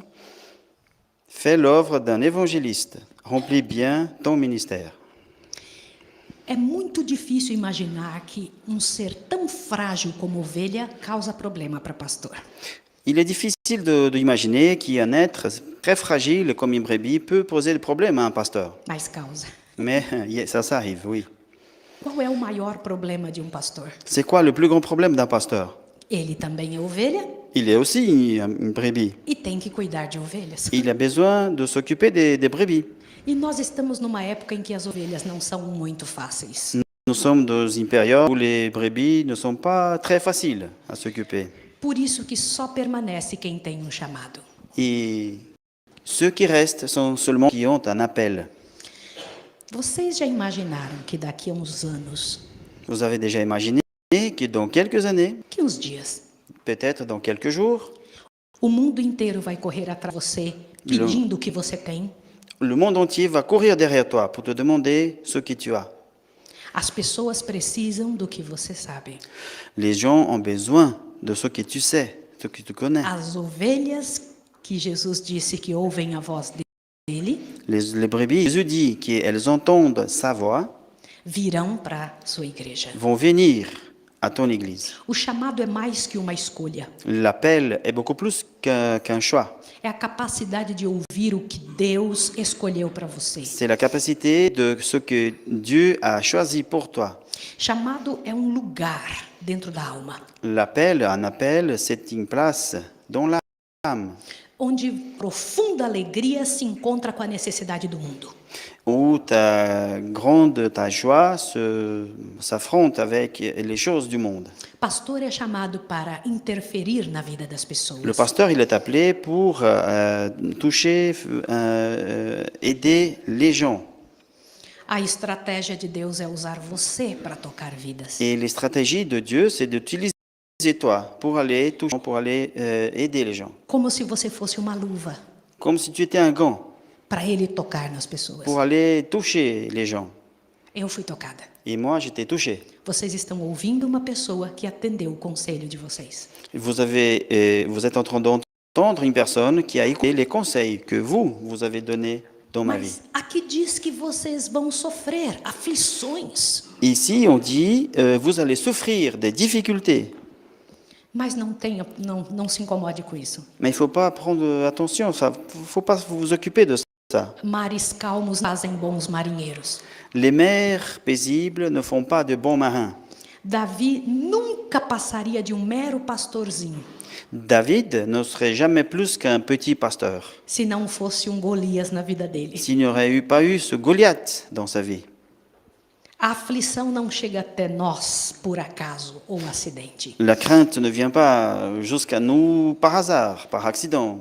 fais l'œuvre d'un évangéliste, remplis bien ton ministère. É muito difícil imaginar que ser tão frágil como ovelha causa problema para pastor. Il est difficile d'imaginer qu'un être très fragile comme une brebis peut poser des problèmes à un pasteur. Mas causa. Mais ça arrive, oui. Qual é o maior problema de pastor? C'est quoi le plus grand problème d'un pasteur? Ele também é ovelha Il est aussi une brebis. e tem que cuidar de ovelhas. Il a besoin de s'occuper des brebis. E nós estamos numa época em que as ovelhas não são muito fáceis. Nous sommes dans une période où les brebis ne sont pas très faciles à s'occuper. Por isso que só permanece quem tem chamado. Et ceux qui restent sont seulement qui ont un appel. Vocês já imaginaram que daqui a uns anos, Vous avez déjà imaginé que dans quelques années, que uns dias, peut-être dans quelques jours, o mundo inteiro vai correr atrás de você, pedindo o que você tem? le monde entier va courir derrière toi pour te demander ce que tu as. As pessoas precisam do que você sabe. Les gens ont besoin de ce que tu sais, ce que tu connais. As ovelhas que Jesus disse que ouvem a voz dele, Les brebis, Jésus dit qu'elles entendent sa voix, virão para sua igreja. vont venir à ton église. O chamado é mais que uma escolha. L'appel est beaucoup plus qu'un choix. É a capacidade de ouvir o que Deus escolheu para você. C'est la capacité de ce que Dieu a choisi pour toi. Chamado é lugar dentro da alma, L'appel, un appel, c'est une place dans l'âme, onde profunda alegria se encontra com a necessidade do mundo. où ta joie s'affronte avec les choses du monde. Pastor é chamado para interferir na vida das pessoas. Le pasteur, il est appelé pour toucher, aider les gens. A estratégia de Deus é usar você para tocar vidas. Et les stratégies de Dieu, c'est d'utiliser toi pour aller toucher, pour aller aider les gens. Como se você fosse uma luva Comme si tu étais un gant para ele tocar nas pessoas. pour aller toucher les gens. Eu fui tocada. Et moi, j'étais touché. Vocês estão ouvindo uma pessoa que atendeu o conselho de vocês. Vous êtes en train d'entendre une personne qui a écouté les conseils que vous avez donnés dans ma vie. Mas aqui diz que vocês vão sofrer aflições. Ici, on dit, vous allez souffrir des difficultés. Mas não se incomode com isso. Mais il ne faut pas prendre attention, il ne faut pas vous occuper de ça. Mares calmos fazem bons marinheiros. Les mers paisibles ne font pas de bons marins. Davi nunca passaria de mero pastorzinho, David ne serait jamais plus qu'un petit pasteur se não fosse Golias na vida dele. s'il n'y aurait pas eu ce Goliath dans sa vie. A aflição não chega até nós por acaso ou acidente. La crainte ne vient pas jusqu'à nous par hasard, par accident.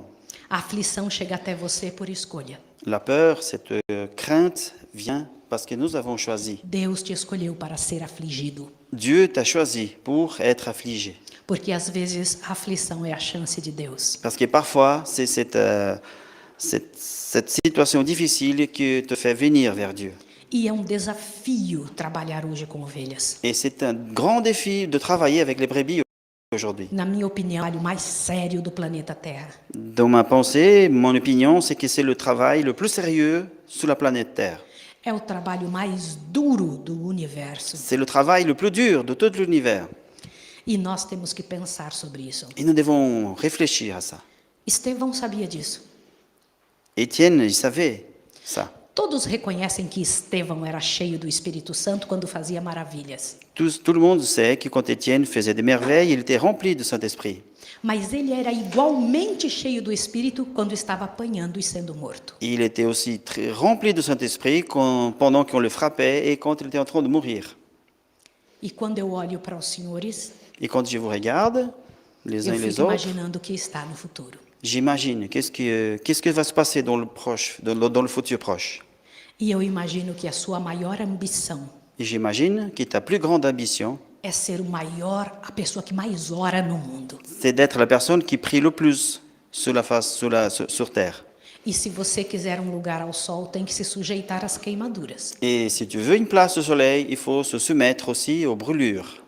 A aflição chega até você por escolha. La peur, cette crainte vient parce que nous avons choisi. Deus te escolheu para ser afligido, Dieu t'a choisi pour être affligé. porque às vezes a aflição é a chance de Deus. Parce que parfois, c'est cette situation difficile qui te fait venir vers Dieu. E é desafio trabalhar hoje com ovelhas. Et c'est un grand défi de travailler avec les brebis aujourd'hui. Na minha opinião, é o mais sério do planeta Terra. Dans ma pensée, mon opinion, c'est que c'est le travail le plus sérieux sur la planète Terre. É o trabalho mais duro do universo. C'est le travail le plus dur de tout l'univers. E nós temos que pensar sobre isso. Et nous devons réfléchir à ça. Estevão sabia disso. Étienne, il savait ça. Todos reconhecem que Estevão era cheio do Espírito Santo quando fazia maravilhas. Tout le monde sait que quand Étienne faisait des merveilles, il était rempli de Saint-Esprit. Mas ele era igualmente cheio do Espírito quando estava apanhando e sendo morto. Il était aussi très rempli de Saint-Esprit pendant qu'on le frappait et quand il était en train de mourir. E quando eu olho para os senhores, Et quand je vous regarde, les uns eu et les fico autres, imaginando o que está no futuro. j'imagine qu'est-ce que va se passer dans le futur proche. E eu imagino que a sua maior ambição Et j'imagine que ta plus grande ambition, é ser a pessoa que mais ora no mundo. c'est d'être la personne qui prie le plus sur terre. E se você quiser um lugar ao sol, tem que se sujeitar às queimaduras. Et si tu veux une place au soleil, il faut se soumettre aussi aux brûlures.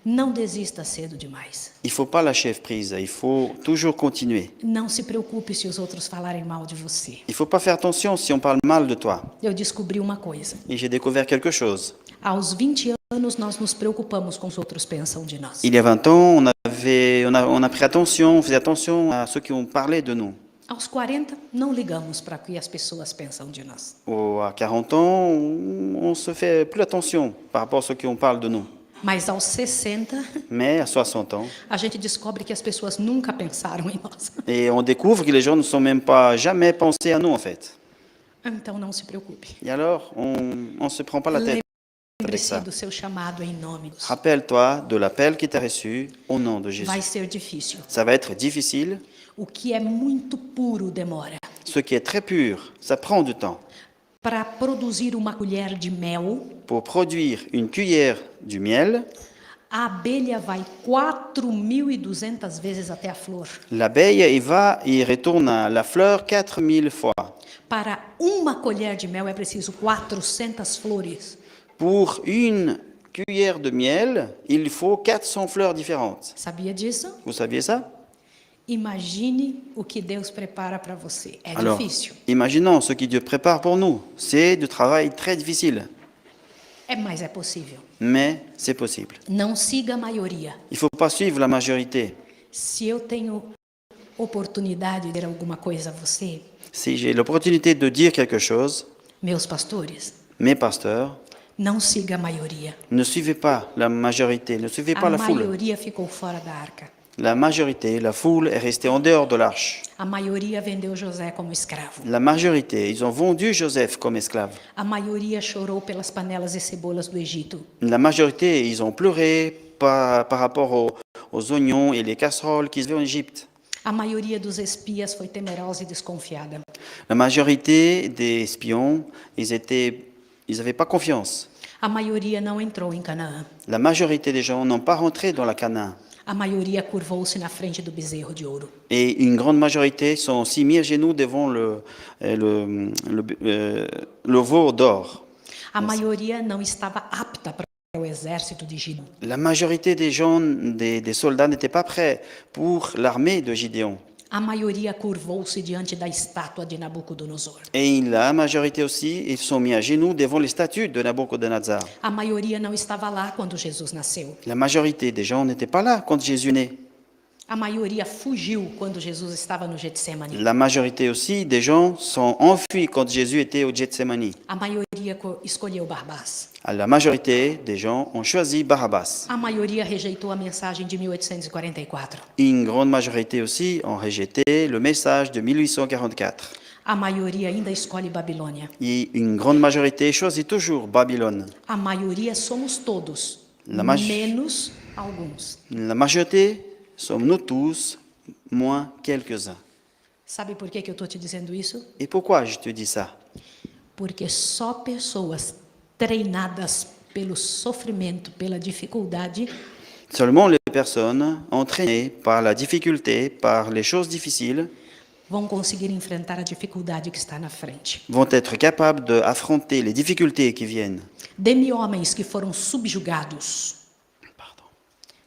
Não desista cedo demais. Il ne faut pas lâcher prise, il faut toujours continuer. Não se preocupe se os outros falarem mal de você. Il ne faut pas faire attention si on parle mal de toi. Eu descobri uma coisa. Et j'ai découvert quelque chose. Aos 20 anos, nós nos preocupamos com o que os outros pensam de nós. Il y a 20 ans, on a pris attention, on faisait attention à ceux qui ont parlé de nous. Aos 40, não ligamos para o que as pessoas pensam de nós. Ou à 40 ans, on se fait plus attention par rapport à ceux qui on parle de nous. Mas aos 60, Mais à 60 ans, a gente descobre que as pessoas nunca pensaram em nós. et on découvre que les gens ne sont même pas jamais pensés à nous en fait. Então não se preocupe. Et alors, on ne se prend pas la tête avec Lembre-se ça. do seu chamado em nome do Senhor. Rappelle-toi de l'appel qui t'a reçu au nom de Jésus. Vai ser difícil. Ça va être difficile. O que é muito puro demora. Ce qui est très pur, ça prend du temps. Para produzir uma colher de mel, Pour produire une cuillère du miel, a abelha vai 4.200 vezes até a flor. l'abeille, il retourne à la fleur 4000 fois. Para uma colher de mel é preciso 400 flores. Pour une cuillère de miel, il faut 400 fleurs différentes. Sabia disso? Vous saviez ça? Imagine o que Deus prepara para você. É Alors, difícil. imaginons ce que Dieu prépare pour nous. C'est du travail très difficile, Mas é possível. mais c'est possible. Não siga a maioria. Il ne faut pas suivre la majorité. Se eu tenho oportunidade de dizer alguma coisa a você, Si j'ai l'opportunité de dire quelque chose, meus pastores, mes pasteurs, não siga a maioria. ne suivez pas la majorité, ne suivez pas A la foule. maioria ficou fora da arca. La majorité, la foule est restée en dehors de l'arche. A maioria vendeu José como escravo. La majorité, ils ont vendu Joseph comme esclave. A maioria chorou pelas panelas e cebolas do Egito. La majorité, ils ont pleuré par rapport aux oignons et les casseroles qu'ils avaient en Égypte. A maioria dos espias foi temerosa e desconfiada. La majorité des espions, ils n'avaient pas confiance. A maioria não entrou em Canaã. La majorité des gens n'ont pas rentré dans la Canaan. A maioria curvou-se na frente do bezerro de ouro. Et une grande majorité sont aussi mis à genoux devant le veau d'or. A maioria não estava apta para o exército de Gideon. La majorité des gens, des soldats n'étaient pas prêts pour l'armée de Gideon. A maioria curvou-se diante da estátua de Nabucodonosor. Et la majorité aussi, ils sont mis à genoux devant les statues de Nabucodonosor. A maioria não estava lá quando Jesus nasceu. La majorité des gens n'étaient pas là quand Jésus naît. A maioria fugiu quando Jesus estava no Getsemane. La majorité aussi des gens sont enfuis quand Jésus était au Gethsemane. A maioria escolheu Barrabás. La majorité des gens ont choisi Barabbas. A maioria rejeitou a mensagem de 1844. Une grande majorité aussi ont rejeté le message de 1844. A maioria ainda escolhe Babilônia. Et une grande majorité choisit toujours Babylone. A maioria somos todos, menos alguns. La majorité sommes nous tous, moins quelques-uns. Sabe por que eu estou te dizendo isso? Et pourquoi je te dis ça? Porque só pessoas treinadas pelo sofrimento, pela dificuldade, Seulement les personnes entraînées par la difficulté, par les choses difficiles, vão conseguir enfrentar a dificuldade que está na frente. vont être capables d'affronter les difficultés qui viennent. Dê-me homens que foram subjugados.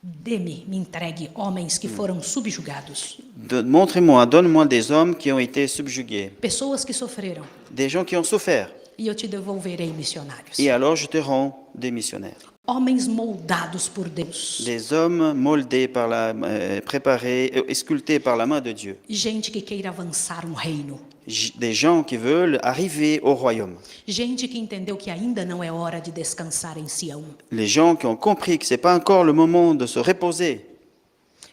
Dê-me, me entregue homens que foram subjugados. Montrez-moi, donne-moi des hommes qui ont été subjugués, Pessoas que sofreram. des gens qui ont souffert, E eu te devolverei missionários. et alors je te rends des missionnaires. Homens moldados por Deus. Des hommes moldés préparés, sculptés par la main de Dieu. Gente que queira avançar um reino. Des gens qui veulent arriver au royaume. Gente que entendeu que ainda não é hora de descansar em Sião. Les gens qui ont compris que ce n'est pas encore le moment de se reposer.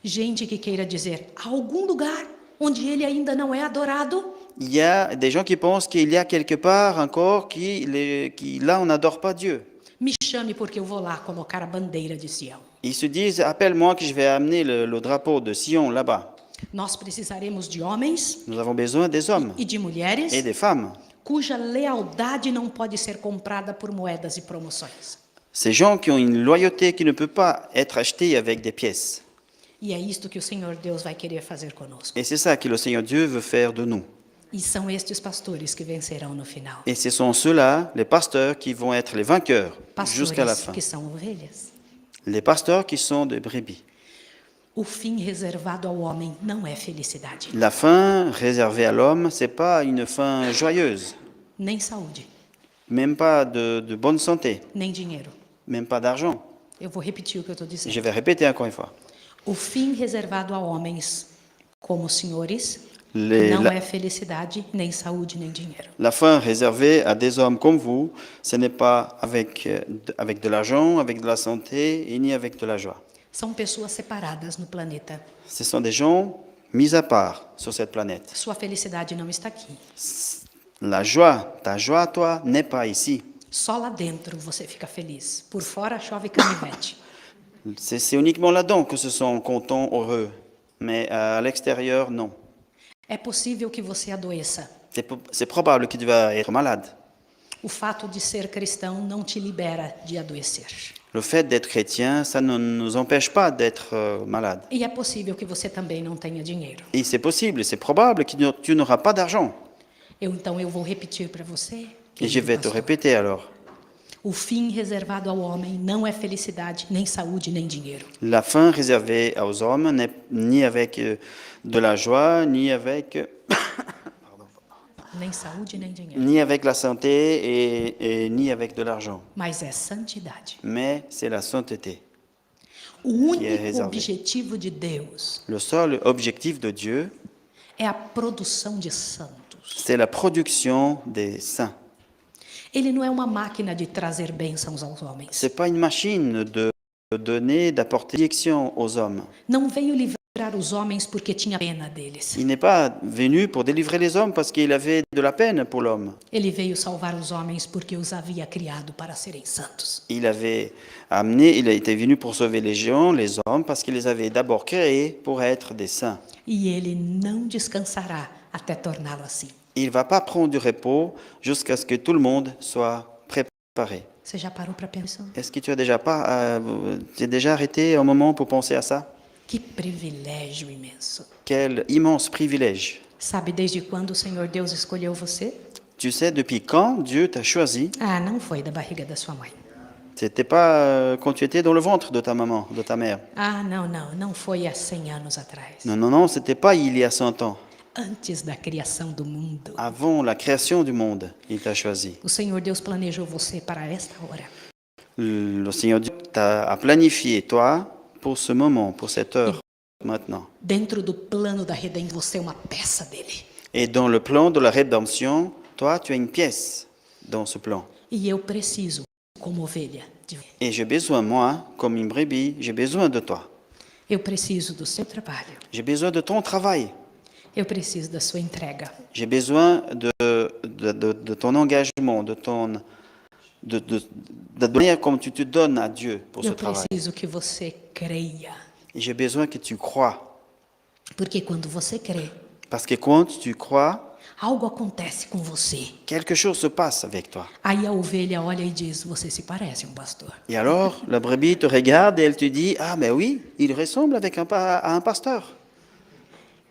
Gente que queira dizer, há algum lugar onde ele ainda não é adorado? Il y a des gens qui pensent qu'il y a quelque part encore là on n'adore pas Dieu. Me chame porque eu vou lá colocar a bandeira de Sião. Ils se disent, appelle-moi que je vais amener le drapeau de Sion là-bas. Nós precisaremos de homens Nous avons besoin des hommes e de mulheres et des femmes. cuja lealdade não pode ser comprada por moedas e promoções. Ces gens qui ont une loyauté qui ne peut pas être achetée avec des pièces. E é isto que o Senhor Deus vai querer fazer conosco. Et c'est ça que le Seigneur Dieu veut faire de nous. E são estes pastores que vencerão no final. Et ce sont ceux-là, les pasteurs, qui vont être les vainqueurs jusqu'à la Pastores fin. que são ovelhas. Les pasteurs qui sont des brebis. O fim reservado ao homem não é felicidade, La fin réservée à l'homme, c'est pas une fin joyeuse, nem saúde, même pas de bonne santé, nem dinheiro. même pas d'argent. Eu vou repetir o que eu estou dizendo. Je vais répéter encore une fois. O fim reservado a homens como senhores Les- não la- é felicidade, nem saúde, nem dinheiro. La fin réservée à des hommes comme vous, ce n'est pas avec de l'argent, avec de la santé, et ni avec de la joie. São pessoas separadas no planeta. Ce sont des gens mis à part sur cette planète. Sua felicidade não está aqui. La joie, ta joie, toi, n'est pas ici. Só lá dentro você fica feliz. Por fora chove canivete. C'est uniquement là-dedans que se sont contents, heureux. Mais à l'extérieur, non. É possível que você adoeça. C'est probable que tu vas être malade. O fato de ser cristão não te libera de adoecer. Le fait d'être chrétien, ça ne nous empêche pas d'être malade. E é possível que você também não tenha dinheiro. Et c'est possible, c'est probable que tu n'auras pas d'argent. Então eu vou repetir para você. Et je vais te pastor. répéter alors. O fim reservado ao homem não é felicidade, nem saúde, nem dinheiro. La fin réservée aux hommes n'est ni avec de la joie, ni avec, Nem saúde, nem dinheiro. ni avec la santé et ni avec de l'argent. Mas é santidade. Mais c'est la sainteté. O único reservé. objetivo de Deus Le seul objectif de Dieu, é a produção de santos. c'est la production des saints. Ele não é uma máquina de trazer bênçãos aos homens. Ce n'est pas une machine de donner, d'apporter direction aux hommes. Não veio livrar os homens porque tinha pena deles. Il n'est pas venu pour délivrer les hommes parce qu'il avait de la peine pour l'homme. Ele veio salvar os homens porque os havia criado para serem santos. Il a été venu pour sauver les gens, les hommes, parce qu'il les avait d'abord créés pour être des saints. E ele não descansará até torná-lo assim. Il ne va pas prendre du repos jusqu'à ce que tout le monde soit préparé. Você já parou para pensar? Est-ce que tu as déjà arrêté un moment pour penser à ça? Que privilégio imenso. Quel immense privilège. Sabe desde quando o Senhor Deus escolheu você? Tu sais depuis quand Dieu t'a choisi? Ah, não foi da barriga da sua mãe. C'était pas quand tu étais dans le ventre de ta maman, de ta mère. Ah, não foi há 100 anos atrás. Non, c'était pas il y a 100 ans. Antes da criação do mundo. Avant la création du monde, il t'a choisi. O Senhor Deus planejou você para esta hora. Le Seigneur Dieu a planifié toi pour ce moment, pour cette heure, maintenant. Dentro do plano da redenção, você é uma peça dele. Et dans le plan de la rédemption, toi, tu as une pièce dans ce plan. E eu preciso, como ovelha, de você. Et j'ai besoin, moi, comme une brebis, j'ai besoin de toi. Eu preciso do seu trabalho. J'ai besoin de ton travail. Eu preciso da sua entrega. J'ai besoin de ton engagement, de la manière comme tu te donnes à Dieu pour ce Eu travail. preciso que você creia. Et j'ai besoin que tu crois. Porque quando você crê, Parce que quand tu crois, algo acontece com você. quelque chose se passe avec toi. Aí a ovelha olha e diz: você se parece um pastor. Et alors, la brebis te regarde et elle te dit, ah mais oui, il ressemble à un pasteur.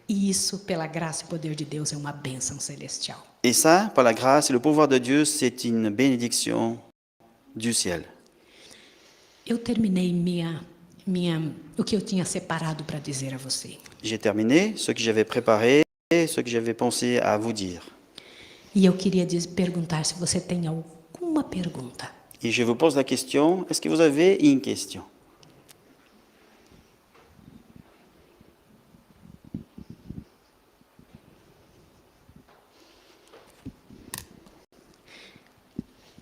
E isso, pela graça e poder de Deus, é uma bênção celestial. Et ça, par la grâce et le pouvoir de Dieu, c'est une bénédiction du ciel. Eu terminei o que eu tinha separado para dizer a você. J'ai terminé ce que j'avais préparé, ce que j'avais pensé à vous dire. E eu queria perguntar se você tem alguma pergunta. Et je vous pose la question, est-ce que vous avez une question?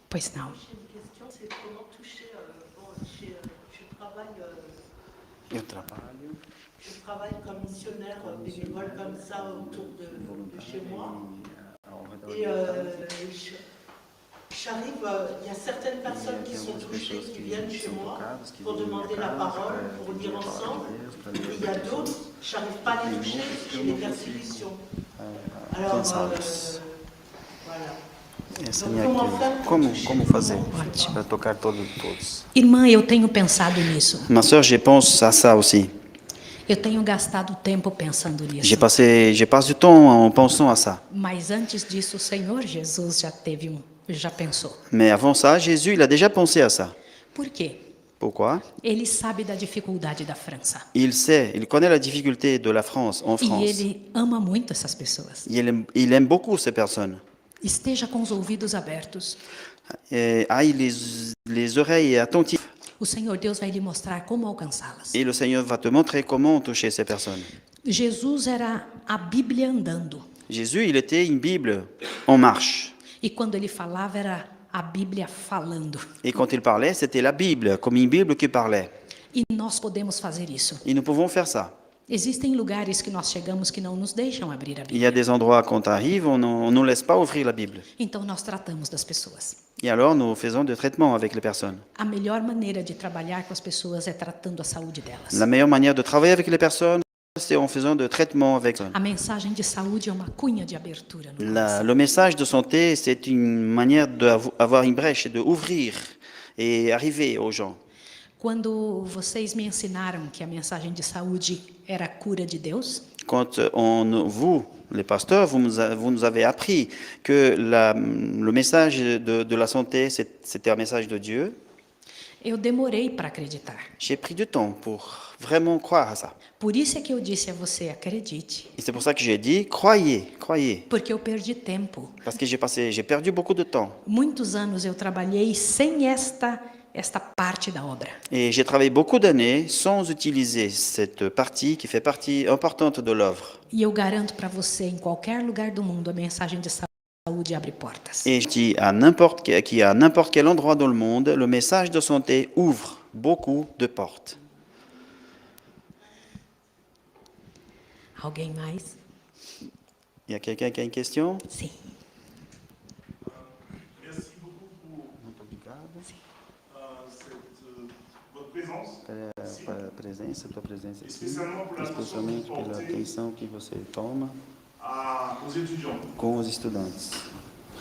Pois não. Je travaille comme missionnaire bénévole comme ça autour de chez moi. Et j'arrive, il y a certaines personnes qui sont touchées, qui viennent chez moi pour demander la parole, pour lire ensemble. Et il y a d'autres, je n'arrive pas à les toucher, j'ai des persécutions. Alors, voilà. Como fazer para tocar todos? Irmã, eu tenho pensado nisso. Ma sœur, je pense à ça aussi. Eu tenho gastado tempo pensando nisso. Je passe du temps en pensant à ça. Mas antes disso, o Senhor Jesus já pensou. Mais avant ça, Jésus, il a déjà pensé à ça. Por quê? Pourquoi? Ele sabe da dificuldade da França. Il connaît la difficulté de la France, en E France. ele ama muito essas pessoas. Il aime beaucoup ces personnes. Esteja com os ouvidos abertos. Et aille les oreilles attentives. O Senhor Deus vai lhe mostrar como alcançá-las. Et le Seigneur va te montrer comment toucher ces personnes. Jesus era a Bíblia andando. Jésus, il était une Bible en marche. E quando ele falava, era a Bíblia falando. Et quand il parlait, c'était la Bible, comme une Bible qui parlait. E nós podemos fazer isso. Et nous pouvons faire ça. Existem lugares que nós chegamos que não nos deixam abrir a Il y a Bíblia. des endroits, quand on arrive, on ne nous laisse pas ouvrir la Bible. Então nós tratamos das pessoas. Et alors, nous faisons des traitements avec les personnes. A melhor maneira de trabalhar com as pessoas é tratando a saúde delas. La meilleure manière de travailler avec les personnes, c'est en faisant des traitements avec eux. A mensagem de saúde é uma cunha de abertura no coração. Le message de santé, c'est une manière d'avoir une brèche, d'ouvrir et arriver aux gens. Quando vocês me ensinaram que a mensagem de saúde era a cura de Deus, Quand vous, les pasteurs, vous nous avez appris que le message de la santé, c'était un message de Dieu, eu demorei para acreditar. j'ai pris du temps pour vraiment croire à ça. Por isso é que eu disse a você, acredite. Et c'est pour ça que j'ai dit, croyez, croyez. Porque eu perdi tempo. Parce que j'ai perdu beaucoup de temps. Muitos anos eu trabalhei sem esta parte da obra. Et j'ai travaillé beaucoup d'années sans utiliser cette partie qui fait partie importante de l'œuvre. E eu garanto para você, em qualquer lugar do mundo, a mensagem de saúde abre portas. Et je dis à n'importe quel endroit dans le monde, le message de santé ouvre beaucoup de portes. Alguém mais? Il y a quelqu'un qui a une question? Sim. Merci beaucoup pour votre présence. Tua presença aqui, Especialmente por especialmente pela atenção que você toma aux étudiants. com os estudantes.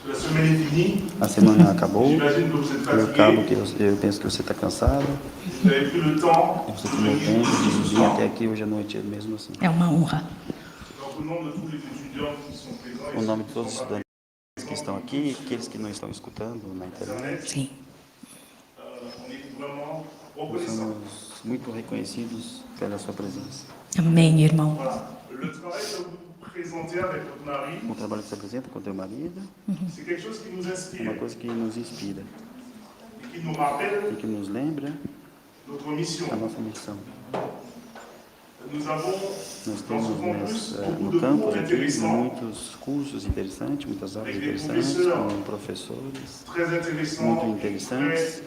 La semaine est finie. A semana acabou, J'imagine que vous êtes eu penso que você está cansado, Vous avez pris le temps você tomou tempo de vir até aqui hoje à noite mesmo assim. É uma honra. Donc, au nom de tous les étudiants qui sont présents. O nome de todos os estudantes que estão aqui, aqueles que não estão escutando na internet, Sim. On est vraiment nós reconnaissants. somos muito reconhecidos pela sua presença. Amém, irmão. Voilà. Le travail que vous présentez avec votre mari, O trabalho que você apresenta com teu marido c'est quelque chose qui nous é inspire uma coisa que nos inspira et qui nous rappelle e que nos lembra notre mission. a nossa missão. Nous avons Nós dans ce temos campus beaucoup no de campus cours aqui intéressants, muitos cursos interessantes, muitas aulas Avec des interessantes, professeurs com professores très intéressants, muito très interessantes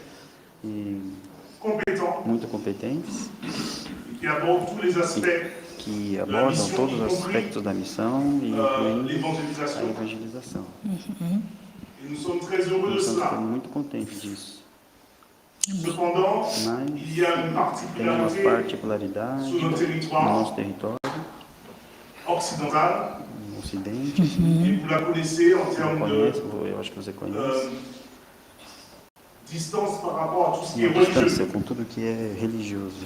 e compétents, muito competentes, qui abordent tous les aspects que abordam todos os aspectos da missão e incluindo a l'évangélisation. evangelização. Et nous sommes très heureux de Nós cela. estamos muito contentes disso. Cependant, Mas il y a une tem umas particularité particularidades sur notre no territoire nosso território, occidental, no Ocidente, et vous la connaissez en eu termes de acho que você conhece, distance par rapport à tout ce qui e est a distância religieux. com tudo que é religioso.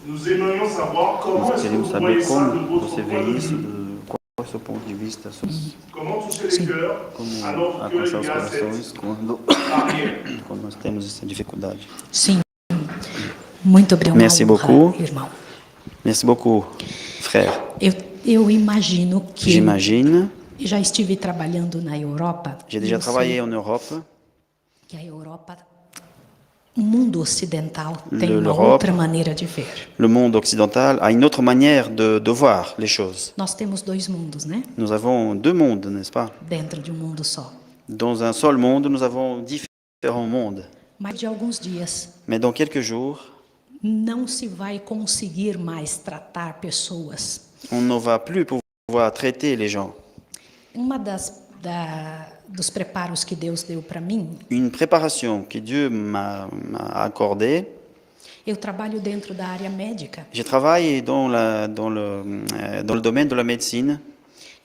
Nous aimerions savoir comment Nós est-ce que queremos vous saber voyez ça de como votre você point vê de isso, vue. qual é o seu ponto de vista, Comment toucher les cœurs como alors que alcançar il os y a cette corações barrière. quando nós temos essa dificuldade. Sim. Muito obrigado, Merci beaucoup. irmão. Merci beaucoup, frère. Eu imagino que J'imagine, já estive trabalhando na Europa. j'ai déjà e eu sei travaillé en Europe. que a Europa, o mundo ocidental tem uma L'Europe. outra maneira de ver. Le monde occidental a une autre manière de voir les choses. Nós temos dois mundos, né? Nous avons deux mondes, n'est-ce pas? Dentro de um mundo só. Dans un seul monde, nous avons différents mondes. Mas de alguns dias Mais dans quelques jours, não se vai conseguir mais tratar pessoas. on ne va plus pouvoir traiter les gens. Uma dos preparos que Deus deu para mim, Une préparation que Dieu m'a accordée, eu trabalho dentro da área médica j'ai travaillé dans le domaine de la médecine.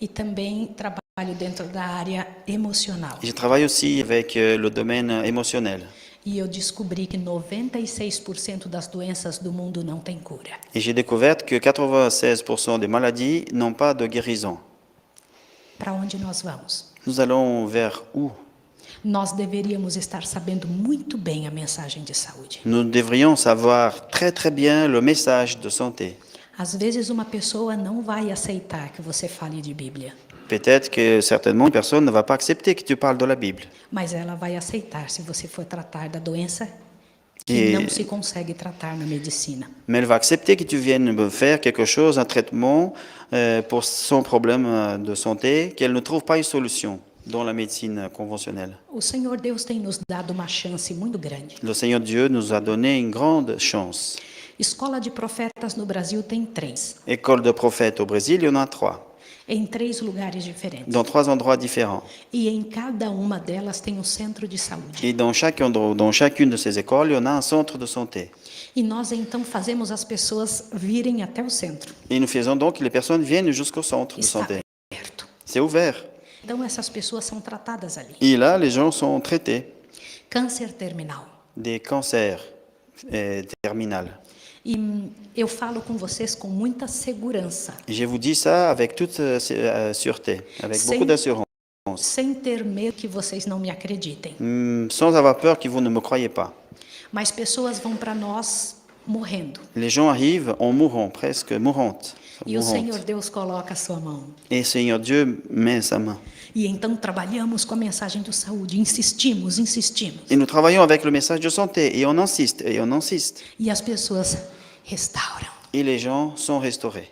e também trabalho dentro da área emocional. Je travaille aussi avec le domaine émotionnel. E eu descobri que 96% das doenças do mundo não têm cura. Et j'ai découvert que 96% des maladies n'ont pas de guérison. Para onde nós vamos? Nous allons vers où? Nós deveríamos estar sabendo muito bem a mensagem de saúde. Nous devrions savoir très très bien le message de santé. Às vezes uma pessoa não vai aceitar que você fale de Bíblia, Peut-être que certainement une personne ne va pas accepter que tu parles de la Bible. mas ela vai aceitar se você for tratar da doença que E- não se consegue tratar na medicina. Mais elle va accepter que tu viennes me faire quelque chose, un traitement pour son problème de santé, qu'elle ne trouve pas une solution dans la médecine conventionnelle. O Senhor Deus tem nos dado uma chance muito grande. Le Seigneur Dieu nous a donné une grande chance. Escola de profetas no Brasil tem 3, École de prophètes au Brésil, il y en a 3, em 3 lugares diferentes. dans 3 endroits différents. E em cada uma delas tem um centro de saúde. Et dans chacune de ces écoles, il y en a un centre de santé. E nós então fazemos as pessoas virem até o centro. Et nous faisons donc que les personnes viennent jusqu'au centre de Está santé. aberto. C'est ouvert. Então essas pessoas são tratadas ali. Et là, les gens sont traités Câncer terminal. des cancers terminaux. E eu falo com vocês com muita segurança, Et je vous dis ça avec toute sûreté, avec C'est- beaucoup d'assurance, sem ter medo que vocês não me acreditem. sans avoir peur que vous ne me croyez pas. Mas pessoas vão para nós morrendo. Les gens arrivent en mourant, presque mourantes. E o Senhor mourantes. Deus coloca a sua mão. Et Seigneur Dieu met sa main. E então trabalhamos com a mensagem de saúde, insistimos. Et nous travaillons avec le message de santé, et on insiste, et on insiste. E as pessoas restauram. Et les gens sont restaurés.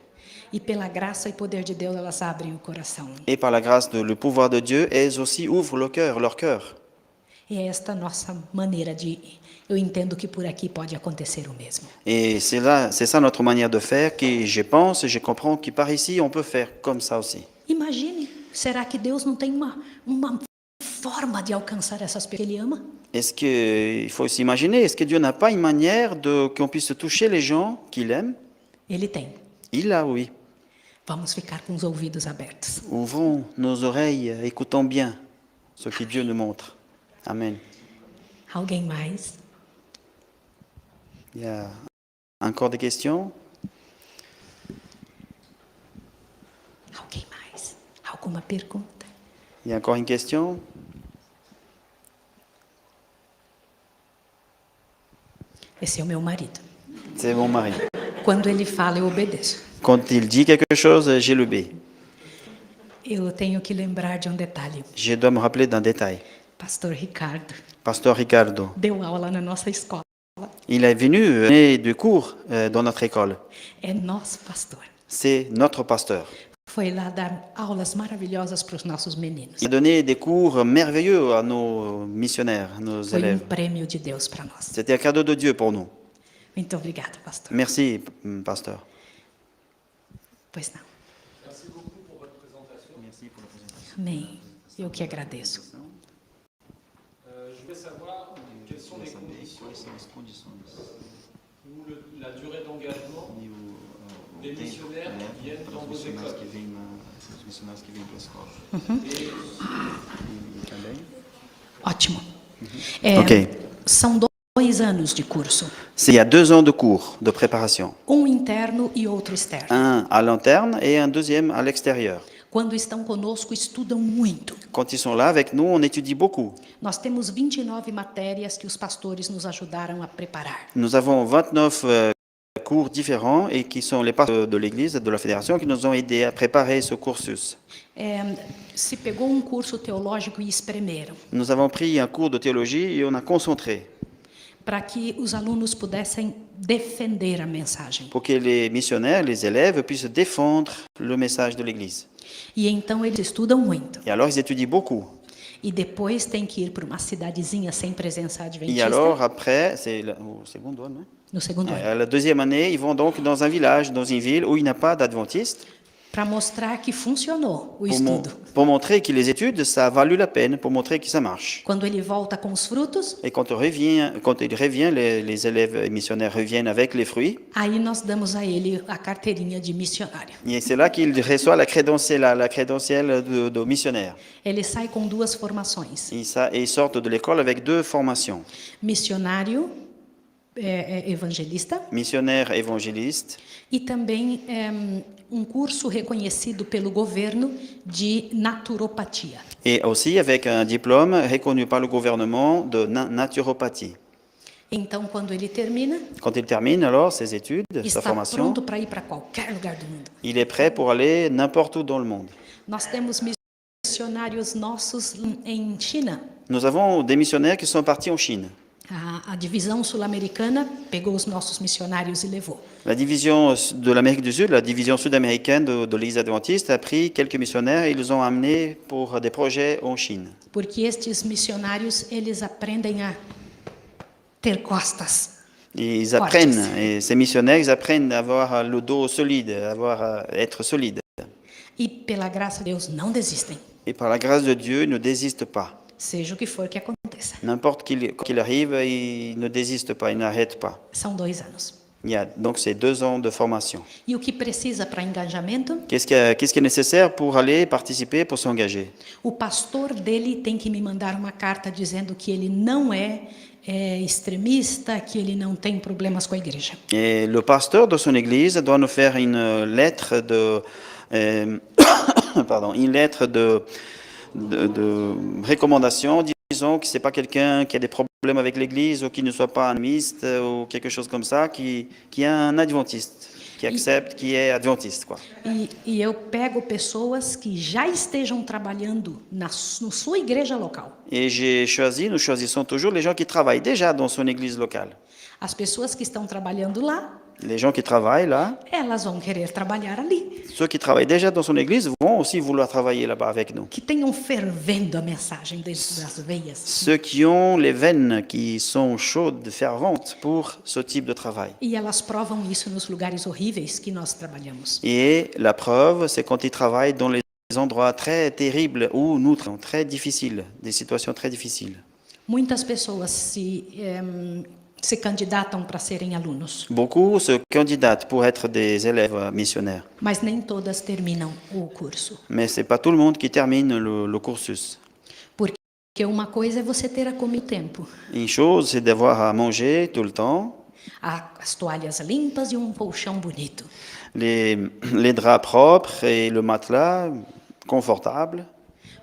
E pela graça e poder de Deus, elas abrem o coração. Et par la grâce le pouvoir de Dieu, elles aussi ouvrent leur cœur. E é esta nossa maneira de... Eu entendo que por aqui pode acontecer o mesmo. Et c'est ça notre manière de faire, que je pense et je comprends que par ici, on peut faire comme ça aussi. Imagine, será que Deus não tem uma forma de alcançar essas pessoas que Ele ama? Est-ce qu'il faut s'imaginer, est-ce que Dieu n'a pas une manière qu'on puisse toucher les gens qu'il aime? Ele tem. Il a, oui. Vamos ficar com os ouvidos abertos. Ouvrons nos oreilles, écoutons bien ce que Dieu nous montre. Amen. Alguém mais? Il y a encore des questions? Alguém mais? Alguma pergunta? Il y a encore une question? Esse é o meu marido. C'est mon mari. Quando ele fala, eu obedeço. Quand il dit quelque chose, je l'obéis. Eu tenho que lembrar de um detalhe. Je dois me rappeler d'un détail. Pastor Ricardo Pasteur Ricardo, deu aula na nossa escola. il est venu donner du cours dans notre école. É nosso pastor. C'est notre pasteur. Foi lá dar aulas maravilhosas para os nossos meninos. Il a donné des cours merveilleux à nos missionnaires, à nos Foi élèves. prêmio de Deus para nós. C'était un cadeau de Dieu pour nous. Muito obrigada, pastor. Merci, pasteur. Pois não. Amém. Eu que agradeço. Je voudrais savoir quelles sont les conditions ou la durée d'engagement des missionnaires qui viennent dans vos écoles. Ótimo. Ok. São 2 anos de curso. Il y a 2 ans de cours de préparation. Um interno e outro externo. Un à l'interne et un deuxième à l'extérieur. Quando estão conosco, estudam muito. Quand ils sont là avec nous, on étudie beaucoup. Nós temos 29 matérias que os pastores nos ajudaram a preparar. Nous avons 29 cours différents et qui sont les pasteurs de l'Église, de la Fédération, qui nous ont aidés à préparer ce cursus. Se pegou um curso teológico e espremeram, Nous avons pris un cours de théologie et on a concentré para que os alunos pudessem defender a mensagem. pour que les missionnaires, les élèves puissent défendre le message de l'Église. E então eles estudam muito. Et alors ils étudient beaucoup. E depois tem que ir para uma cidadezinha sem presença Et adventista. alors après, c'est au second an, non? No segundo ano. À la deuxième année, ils vont donc dans un village, dans une ville où il n'y a pas d'adventistes. para mostrar que funcionou o estudo. pour montrer que les études, ça a valu la peine, pour montrer que ça marche. Quando ele volta com os frutos, Et quand il revient, les élèves missionnaires reviennent avec les fruits. aí nós damos a ele a carteirinha de missionário. Et c'est là qu'il reçoit la crédentielle de missionnaire. Ele sai com 2 formações. Et ils sortent de l'école avec 2 formations. Missionário evangelista Missionnaire évangéliste e também curso reconhecido pelo governo de naturopatia. et aussi avec un diplôme reconnu par le gouvernement de naturopathie. Então, quando ele termina, Quand il termine alors ses études, sa está formation, pronto para ir para qualquer lugar do mundo. il est prêt pour aller n'importe où dans le monde. Nós temos missionários nossos em China. Nous avons des missionnaires qui sont partis en Chine. A divisão sul-americana pegou os nossos missionários e levou. La division de l'Amérique du Sud, la division sud-américaine de l'Église adventiste a pris quelques missionnaires et ils les ont amenés pour des projets en Chine. Porque estes missionários, eles aprendem a ter costas. Et ils apprennent, et ces missionnaires, ils apprennent à avoir le dos solide, à être solide. E pela graça de Deus não desistem. Et par la grâce de Dieu, ils ne désistent pas. Seja o que for que aconteça. N'importe qu'il arrive, ils ne désistent pas, ils n'arrêtent pas. São 2 anos. Il y a donc ces 2 ans de formation. E o que precisa para engajamento? Qu'est-ce qui est nécessaire pour aller participer, pour s'engager? O pastor dele tem que me mandar uma carta dizendo que ele não é extremista, que ele não tem problemas com a igreja. Et le pasteur de son église doit nous faire une lettre de recommandation, disons que c'est pas quelqu'un qui a des problèmes avec l'église ou qui ne soit pas animiste ou quelque chose comme ça, qui est un adventiste, qui accepte, qui est adventiste, quoi. E eu pego pessoas que já estejam trabalhando na sua igreja local. Et nous choisissons toujours les gens qui travaillent déjà dans son église locale. As pessoas que estão trabalhando lá, Les gens qui travaillent là, elas vão querer trabalhar ali. ceux qui travaillent déjà dans son église vont aussi vouloir travailler là-bas avec nous. Que tenham fervendo a mensagem dentro das veias. Ceux qui ont les veines qui sont chaudes, ferventes pour ce type de travail. E elas provam isso nos lugares horríveis que nós trabalhamos. Et la preuve, c'est quand ils travaillent dans les endroits très terribles où nous travaillons, très difficiles, des situations très difficiles. Muitas pessoas se candidatam para serem alunos, Beaucoup se candidatent pour être des élèves missionnaires. mas nem todas terminam o curso. Mais ce n'est pas tout le monde qui termine le cursus. Porque uma coisa é você ter a comer tempo, Une chose, c'est d'avoir à manger tout le temps, as toalhas limpas e colchão bonito. les draps propres et le matelas confortable.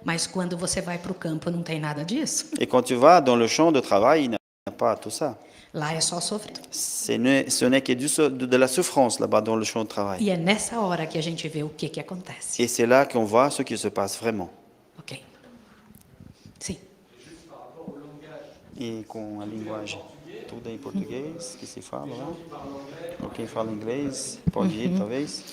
Mas quando você vai para o campo não tem nada disso. Et quand tu vas dans le champ de travail, il n'y a pas tout ça. Lá é só sofrido. Ce n'est que de la souffrance là-bas dans le champ de travail. E é nessa hora que a gente vê o que acontece. Et c'est là qu'on voit ce qui se passe vraiment. Ok. Sim. E com a linguagem, tudo é em português que se fala, né? Ou quem fala inglês, pode ir, talvez.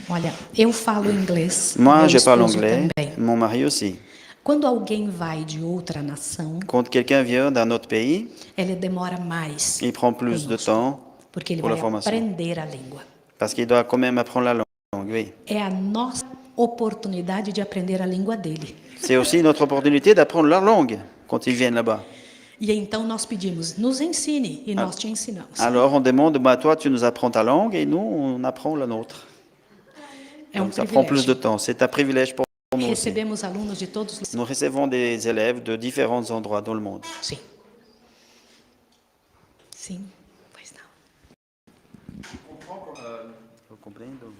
Olha, eu falo inglês. Moi, meu je parle esposo anglais, também. mon mari aussi. Quando alguém vai de outra nação, Quand quelqu'un vient d'un autre pays, ele demora mais. il prend plus de temps Porque ele pour la vai formation. aprender a língua. Parce qu'il doit quand même apprendre la langue, oui. É a nossa oportunidade de aprender a língua dele. C'est aussi notre opportunité d'apprendre leur langue quand ils viennent là-bas. E então nós pedimos, nos ensine, e nós te ensinamos. Alors on demande, toi tu nous apprends ta langue et nous on apprend la nôtre. Donc ça prend plus de temps. C'est un privilège pour nous aussi. Recebemos alunos de todos os... Nous recevons des élèves de différents endroits dans le monde. Sim. Sim, pois não. Eu compreendo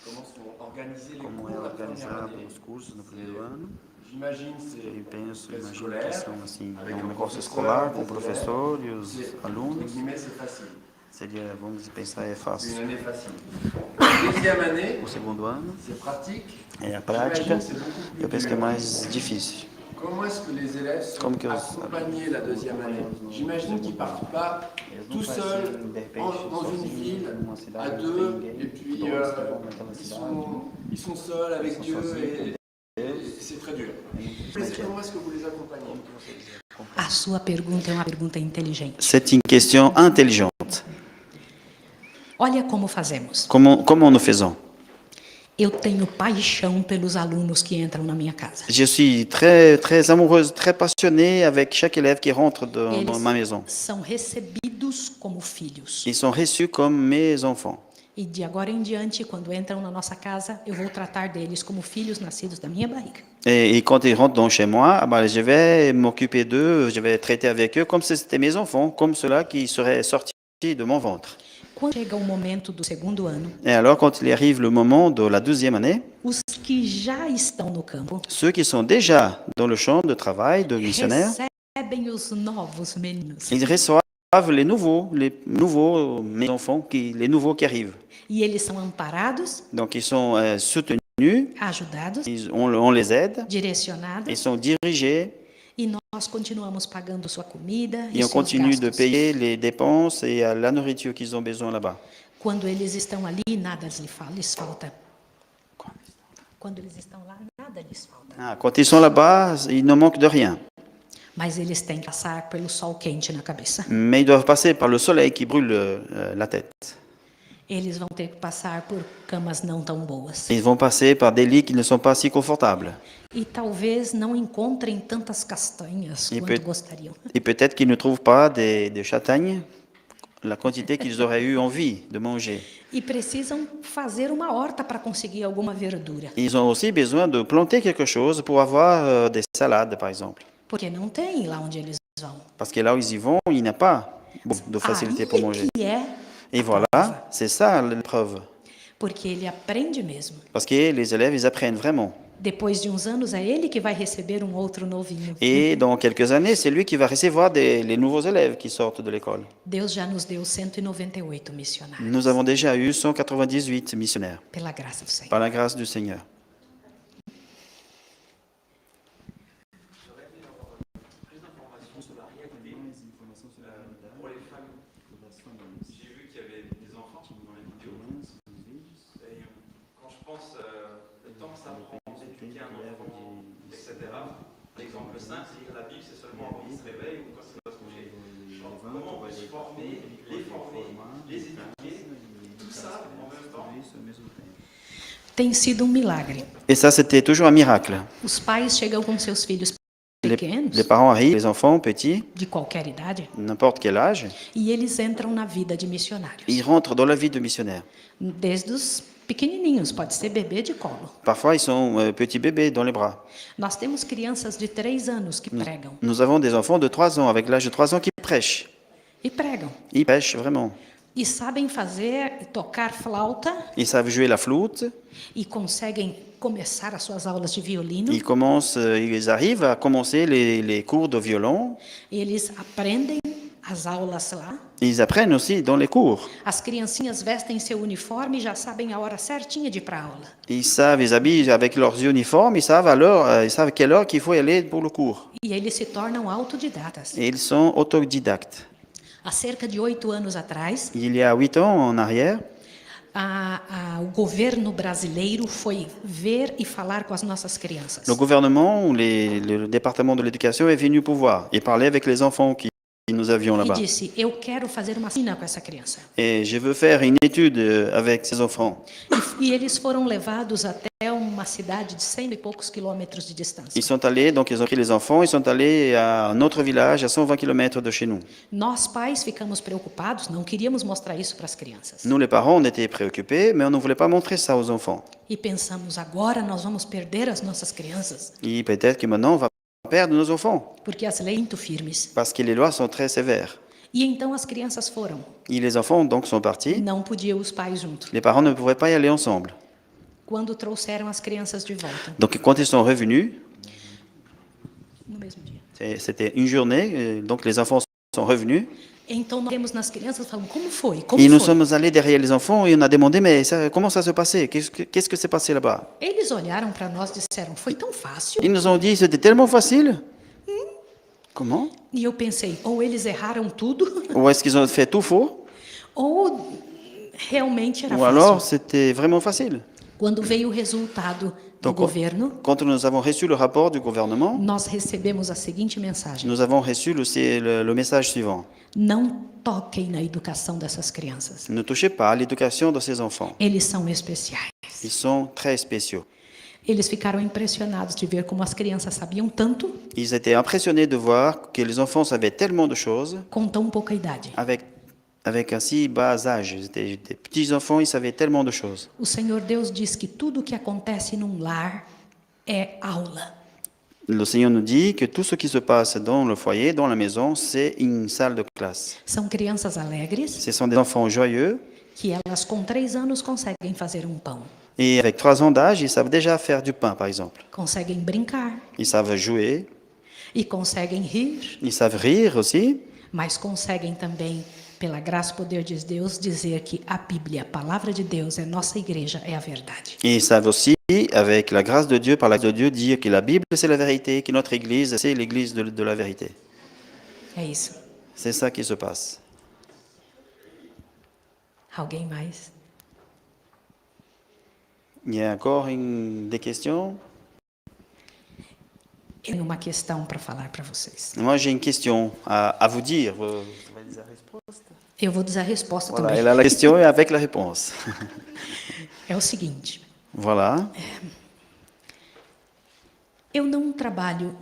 Comment sont organisés les como cours é la première organizado année. os cursos no primeiro ano. J'imagine c'est Eu penso, très imagino scolaire, que são assim, avec é um un negócio professeur, escolar com o des professor e élèves. os C'est, alunos. entre guillemets, c'est facile. Seria, vamos pensar, é C'est fácil. une année facile. La deuxième année, O segundo ano c'est pratique. é a prática, J'imagine c'est beaucoup plus eu penso que é dur. mais difícil. Comment est-ce que les élèves sont Comme que- accompagnés la deuxième année? J'imagine qu'ils ne partent pas tout seuls dans une ville à deux et puis ils sont seuls avec Dieu et c'est très dur. Mais comment est-ce que vous les accompagnez? A sua pergunta é uma pergunta inteligente. C'est une question intelligente. Olha como fazemos. Comment nous faisons? Eu tenho paixão pelos alunos que entram na minha casa. Je suis très, très amoureuse, très passionnée avec chaque élève qui rentre dans ma maison. Eles são recebidos como filhos. Ils sont reçus comme mes enfants. E de agora em diante, quando entram na nossa casa, eu vou tratar deles como filhos nascidos da minha barriga. Et quand ils rentrent chez moi, je vais m'occuper d'eux, je vais traiter avec eux comme si c'était mes enfants, comme ceux-là qui seraient sortis de mon ventre. Quando chega o momento do segundo ano, Et alors, quand il arrive le moment de la 2e année, os que já estão no campo ceux qui sont déjà dans le champ de travail de missionnaires, recebem os novos meninos. ils reçoivent les nouveaux mes enfants, les nouveaux qui arrivent. E eles são amparados, Donc, ils sont soutenus, ajudados, on les aide, direcionados, ils sont dirigés, e nós continuamos pagando sua comida e et on seus continue de gastos. payer les dépenses et la nourriture qu'ils ont besoin là-bas. Quando eles estão ali, nada lhes falta. Quando eles estão lá, nada lhes falta. Quand ils sont là-bas, ils ne manquent de rien. Mas eles têm que passar pelo sol quente na cabeça. Mais ils doivent passer par le soleil qui brûle la tête. Eles vão ter que passar por camas não tão boas. Ils vont passer par des lits qui ne sont pas si confortables. E talvez não encontrem tantas castanhas quanto gostariam. Et peut-être qu'ils ne trouvent pas des châtaignes, la quantité qu'ils auraient eu envie de manger. E precisam fazer uma horta para conseguir alguma verdura. Ils ont aussi besoin de planter quelque chose pour avoir des salades, par exemple. Porque não tem lá onde eles vão. Parce que là où ils y vont, il n'y a pas de facilité pour manger. Que é Et voilà, c'est ça l'épreuve. porque ele aprende mesmo. Parce que les élèves, ils apprennent vraiment. Depois de uns anos, é ele que vai receber um outro novinho. Et dans quelques années, c'est lui qui va recevoir les nouveaux élèves qui sortent de l'école. Deus já nos deu 198 missionários. Nous avons déjà eu 198 missionnaires, Pela graça do Senhor. par la grâce du Seigneur. J'ai vu qu'il y avait des enfants dans les vidéos. Et quand je pense le temps que ça prend d'éduquer un enfant, etc. L'exemple simple, c'est lire la Bible, c'est seulement avant qu'il se réveille ou quand il va se coucher. Comment on peut se former, les éduquer, tout ça en même temps. Tem sido milagre. Et ça, c'était toujours un miracle. Os pais chegam com seus filhos Les pequenos, parents arrivent, les enfants petits, de qualquer idade, n'importe quel âge, e eles entram na vida de missionários. ils rentrent dans la vie de missionnaire. Desde os pequenininhos, pode ser bebê de colo. Parfois, ils sont petits bébés dans les bras. Nós temos crianças de 3 anos que pregam. Nous avons des enfants de 3 ans, avec l'âge de 3 ans, qui prêchent. E pregam. Ils prêchent vraiment. E sabem tocar flauta, Ils savent jouer la flûte. e conseguem começar as suas aulas de violino. Ils arrivent à commencer les cours de violon. Eles aprendem as aulas lá. Ils apprennent aussi dans les cours. As criancinhas vestem seu uniforme e já sabem a hora certinha de ir para a aula. Ils habillent avec leurs uniformes, ils savent à quelle heure qu'il faut y aller pour le cours. E eles se tornam autodidatas. Et ils sont autodidactes. Há cerca de 8 anos atrás, Il y a 8 ans en arrière, o governo brasileiro foi ver e falar com as nossas crianças. le gouvernement ou le département de l'éducation est venu pour voir et parler avec les enfants que nous avions E là-bas. disse, eu quero fazer uma cena com essa criança. Et je veux faire une étude avec ces enfants. E eles foram levados até uma cidade de 100 e poucos quilômetros de distância. Ils sont allés, donc ils ont pris les enfants, ils sont allés à un autre village à 120 km de chez nous. Nós, pais, ficamos preocupados, não queríamos mostrar isso para as crianças. Nous, les parents, on était préoccupés, mais on ne voulait pas montrer ça aux enfants. E pensamos, agora nós vamos perder as nossas crianças, Et peut-être que maintenant, on va perdre nos enfants, porque as leis muito firmes. parce que les lois sont très sévères. E então as crianças foram. Et les enfants, donc, sont partis. Não podiam os pais junto. Les parents ne pouvaient pas y aller ensemble. Quando trouxeram as crianças de volta, Donc, quand ils sont revenus, no mesmo dia. c'était une journée, donc les enfants sont revenus. Então nós temos nas crianças falando, como foi? Et Como nous foi? sommes allés derrière les enfants et on a demandé, mais comment ça se passait? Qu'est-ce que s'est passé là-bas? Eles olharam para nós e disseram, foi tão fácil. Ils nous ont dit, c'était tellement facile. Comment? E eu pensei, ou eles erraram tudo, Ou est-ce qu'ils ont fait tout faux? ou realmente era Ou alors, fácil. c'était vraiment facile. Quando veio o resultado do Donc, governo, quand nous avons reçu le rapport du gouvernement, nós recebemos a seguinte mensagem: nous avons reçu le message suivant. não toquem na educação dessas crianças. Ne touchez pas à l'éducation de ces enfants. Eles são especiais. Ils sont très spéciaux. Eles ficaram impressionados de ver como as crianças sabiam tanto Ils étaient impressionnés de voir que les enfants savaient tellement de choses com tão pouca idade. avec un si bas âge. Ils étaient des petits enfants, ils savaient tellement de choses. O Senhor Deus diz que tudo que acontece num lar é aula. Le Seigneur nous dit que tout ce qui se passe dans le foyer, dans la maison, c'est une salle de classe. São crianças alegres Ce sont des enfants joyeux que elas com 3 anos conseguem fazer um pão, et avec 3 ans d'âge, ils savent déjà faire du pain, par exemple. conseguem brincar Ils savent jouer, e conseguem rir, ils savent rire aussi, mas conseguem também, pela graça e poder de Deus, dizer que a Bíblia, a palavra de Deus, é nossa igreja, é a verdade. et ils savent aussi, avec la grâce de Dieu, par la grâce de Dieu, dire que la Bible, c'est la vérité, que notre Église, c'est l'Église de la vérité. É isso. C'est ça qui se passe. Alguém mais? Il y a encore des questions? Eu tenho uma questão para falar para vocês. Moi, j'ai une question à vous dire. Eu vou dizer a resposta Voilà, também. elle a la question et avec la réponse. É o seguinte: Voilà. eu não trabalho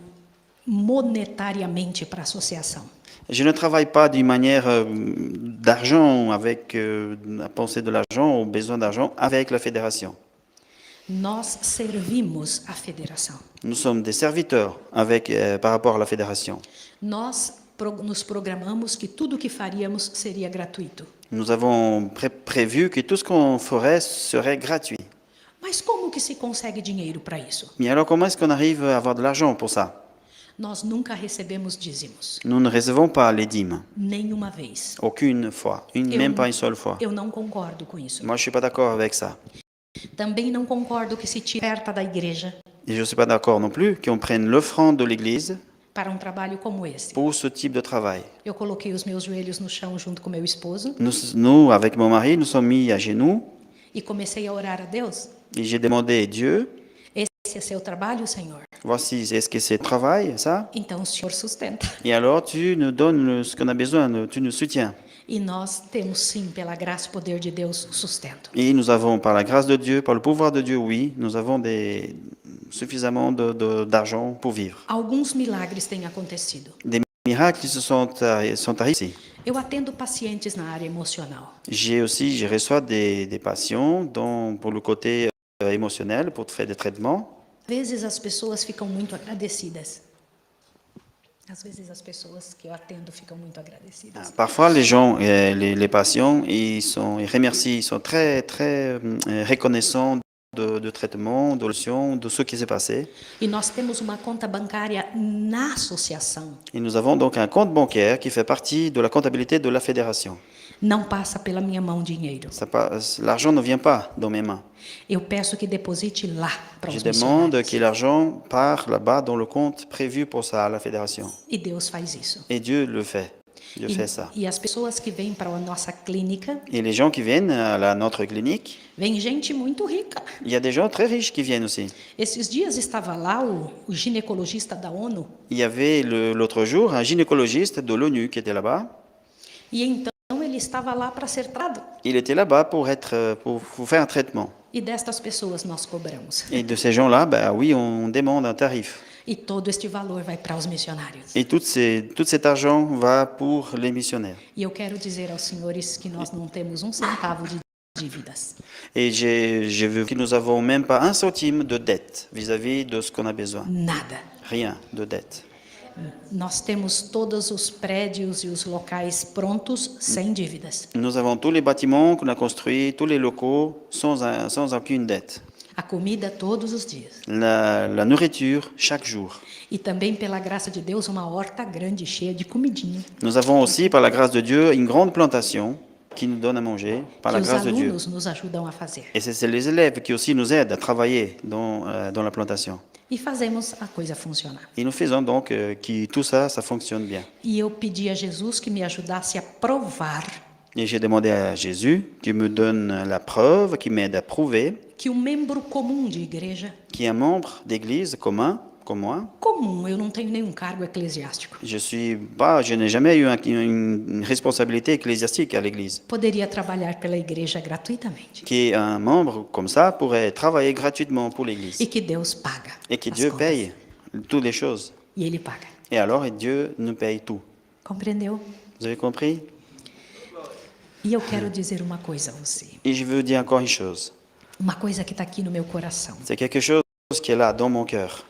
monetariamente para a associação. Je ne travaille pas d'une manière d'argent, avec la pensée de l'argent, ou besoin d'argent, avec la fédération. Nós servimos a federação. Nous sommes des serviteurs par rapport à la fédération. Nós nos programamos que tudo o que faríamos seria gratuito. Nous avons prévu que tout ce qu'on ferait serait gratuit. Mas como que se consegue dinheiro para isso? Mais alors, comment est-ce qu'on arrive à avoir de l'argent pour ça? Nós nunca recebemos dízimos, Nous ne recevons pas les dîmes, nenhuma vez. aucune fois, même pas une seule fois. Eu não concordo com isso. Moi, je ne suis pas d'accord avec ça. Também não concordo que se tire perto da igreja Et je ne suis pas d'accord non plus qu'on prenne l'offrande de l'Église para um trabalho como esse. pour ce type de travail. Eu coloquei os meus joelhos no chão junto com meu esposo Nous, avec mon mari, nous sommes mis à genoux e comecei a orar a Deus. et j'ai demandé à Dieu, Esse é seu trabalho, Senhor? voici, est-ce que c'est travail, ça? Então o Senhor sustenta. Et alors, tu nous donnes ce qu'on a besoin, tu nous soutiens. E nós temos sim, pela graça e poder de Deus, sustento. Et nous avons, par la grâce de Dieu, par le pouvoir de Dieu, oui, nous avons suffisamment d'argent pour vivre. Alguns milagres têm acontecido. Des miracles sont arrivés ici. Eu atendo pacientes na área emocional. Je reçois des patients pour le côté émotionnel, pour faire des traitements. Às vezes as pessoas ficam muito agradecidas. Às vezes as pessoas que eu atendo ficam muito agradecidas. Parfois, les gens, les patients, ils remercient, ils sont très, très reconnaissants de traitement, de solution, de ce qui s'est passé. E nós temos uma conta bancária na associação. Et nous avons donc un compte bancaire qui fait partie de la comptabilité de la fédération. Não passa pela minha mão dinheiro. L'argent ne vient pas dans mes mains. Eu peço que deposite lá para Je os demande missionários. que l'argent part là-bas dans le compte prévu pour ça, à la fédération. E Deus faz isso. Et Dieu le fait. Dieu fait ça. E as pessoas que vêm para a nossa clínica, Et les gens qui viennent à notre clinique, vem gente muito rica. il y a des gens très riches qui viennent aussi. Esses dias estava lá o ginecologista da ONU. Il y avait l'autre jour un gynécologiste de l'ONU qui était là-bas. E então ele estava lá para ser tratado. Il était là-bas pour faire un traitement. E destas pessoas nós cobramos. Et de ces gens-là, oui, on demande un tarif. E todo este valor vai para os missionários. Et tout cet argent va pour les missionnaires. E eu quero dizer aos senhores que nós não temos centavo de dívidas. Et j'ai vu que nous n'avons même pas un centime de dette vis-à-vis de ce qu'on a besoin. Nada. Rien de dette. Nós temos todos os prédios e os locais prontos, sem dívidas. Nous avons tous les bâtiments qu'on a construits, tous les locaux, sans aucune dette. A comida todos os dias. La nourriture chaque jour. E também, pela graça de Deus, uma horta grande, cheia de comidinha. Nous avons aussi, par la grâce de Dieu, une grande plantation qui nous donne à manger, par la Que os grâce de Dieu. alunos nos ajudam a fazer. Et c'est les élèves qui aussi nous aident à travailler dans la plantation. E fazemos a coisa funcionar. Et nous faisons donc que tout ça fonctionne bien. E eu pedi a Jesus que me ajudasse a provar Et j'ai demandé à Jésus qui me donne la preuve, qui m'aide à prouver que membro comum de igreja, qu'il y a un membre d'église commun, comme moi, comum, eu não tenho nenhum cargo eclesiástico, je n'ai jamais eu une responsabilité ecclésiastique à l'église, poderia trabalhar pela igreja gratuitamente qui un membre comme ça pourrait travailler gratuitement pour l'église e que Deus paga et que as Dieu contas. paye toutes les choses. E Ele paga. Et alors Dieu nous paye tout. Compreendeu? Vous avez compris? E eu quero dizer uma coisa a você. Et je veux dire encore une chose. Uma coisa que está aqui no meu coração. C'est quelque chose qui est là dans mon cœur.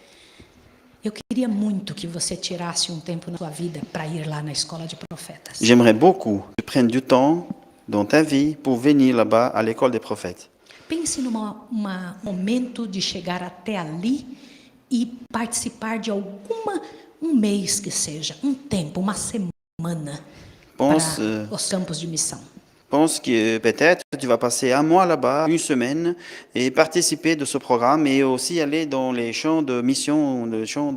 Eu queria muito que você tirasse um tempo na sua vida para ir lá na escola de profetas. J'aimerais beaucoup que tu prennes du temps dans ta vie pour venir là-bas à l'école des prophètes. Pense num momento de chegar até ali e participar de mês que seja, tempo, uma semana para os campos de missão. Pense que peut-être tu vas passer un mois là-bas, une semaine, et participer de ce programme et aussi aller dans les champs de mission, les champs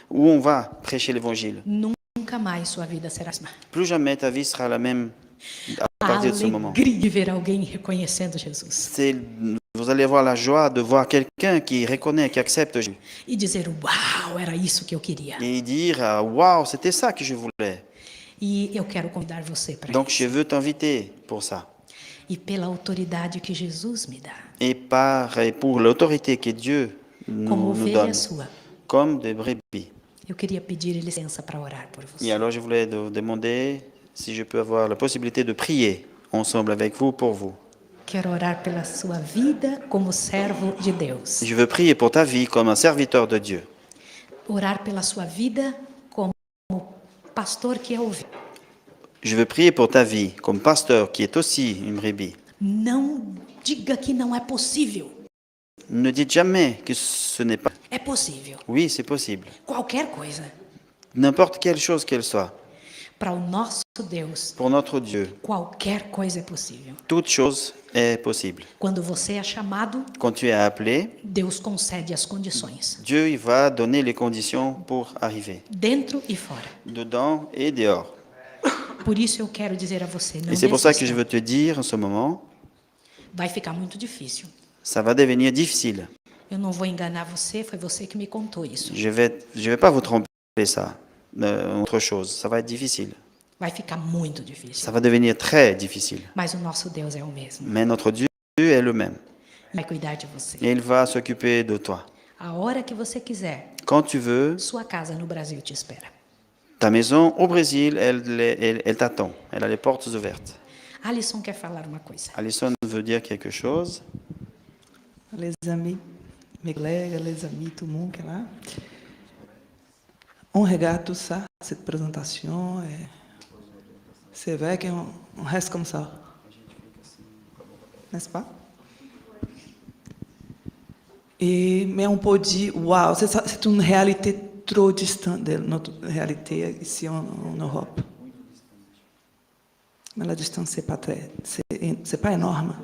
où on va prêcher l'évangile. Nunca mais sua vida será a mesma. Plus jamais ta vie sera la même à partir de ce moment. Alegria de ver alguém reconhecendo Jesus. Vous allez avoir la joie de voir quelqu'un qui reconnaît, qui accepte Jésus. E dizer, uau, era isso que eu queria. Et dire, waouh, c'était ça que je voulais. E eu quero convidar você para Donc isso. je veux t'inviter pour ça. E pela autoridade que Jesus me dá. Et pour l'autorité que Dieu nous donne, comme des brebis. Eu queria pedir licença para orar por você. Et alors je voulais demander si je peux avoir la possibilité de prier ensemble avec vous pour vous. Quero orar pela sua vida como servo de Deus. Je veux prier pour ta vie comme un serviteur de Dieu. Orar pela sua vida como pastor que é ovelha. Je veux prier pour ta vie comme pasteur qui est aussi une brebis. Não diga que não é possível. Ne dites jamais que ce n'est pas. É possível. Oui, c'est possible. Qualquer coisa. N'importe quelle chose qu'elle soit. Para o nosso Deus, pour notre Dieu, qualquer coisa é possível. Toute chose est possible. Quando você é chamado, quand tu es appelé, Deus concede as condições. Dieu il va donner les conditions pour arriver. Dentro e fora. Dedans et dehors. Por isso eu quero dizer a você, não et c'est pour ça que desista. je veux te dire en ce moment, Vai ficar muito difícil. ça va devenir difficile. Eu não vou enganar você, foi você que me contou isso. Je vais pas vous tromper ça. Autre chose, ça va être difficile. Vai ficar muito difícil. Ça va devenir très difficile. Mas o nosso Deus é o mesmo. Mais notre Dieu est le même. Vai cuidar de você. Et il va s'occuper de toi. A hora que você quiser. Quand tu veux. Sua casa no Brasil te espera. Ta maison au Brésil, elle t'attend. Elle a les portes ouvertes. Alisson quer falar uma coisa. Alisson veut dire quelque chose. Les amis, mes collègues, les amis, tout le monde qui est là. On regarde tout ça, cette présentation, et c'est vrai qu'on reste comme ça. N'est-ce pas? Mais on peut dire, waouh, c'est une réalité trop distante de notre réalité ici en Europe. Mais la distance, c'est pas énorme.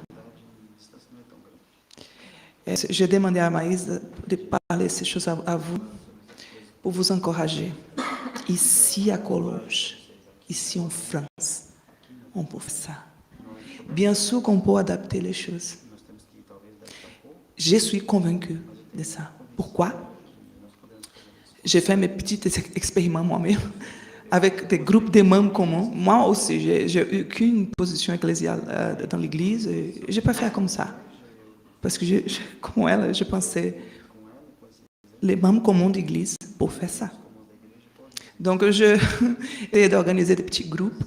J'ai demandé à Maïs de parler ces choses à vous, pour vous encourager. Ici à Cologe, ici en France, on peut faire ça. Bien sûr qu'on peut adapter les choses. Je suis convaincue de ça. Pourquoi? J'ai fait mes petits expériments moi-même, avec des groupes de membres communs. Moi aussi, j'ai eu qu'une position ecclésiale dans l'Église, et je n'ai pas fait comme ça. Parce que, comme elle, je pensais, les membres communs d'Église pour faire ça. Donc, j'ai essayé d'organiser des petits groupes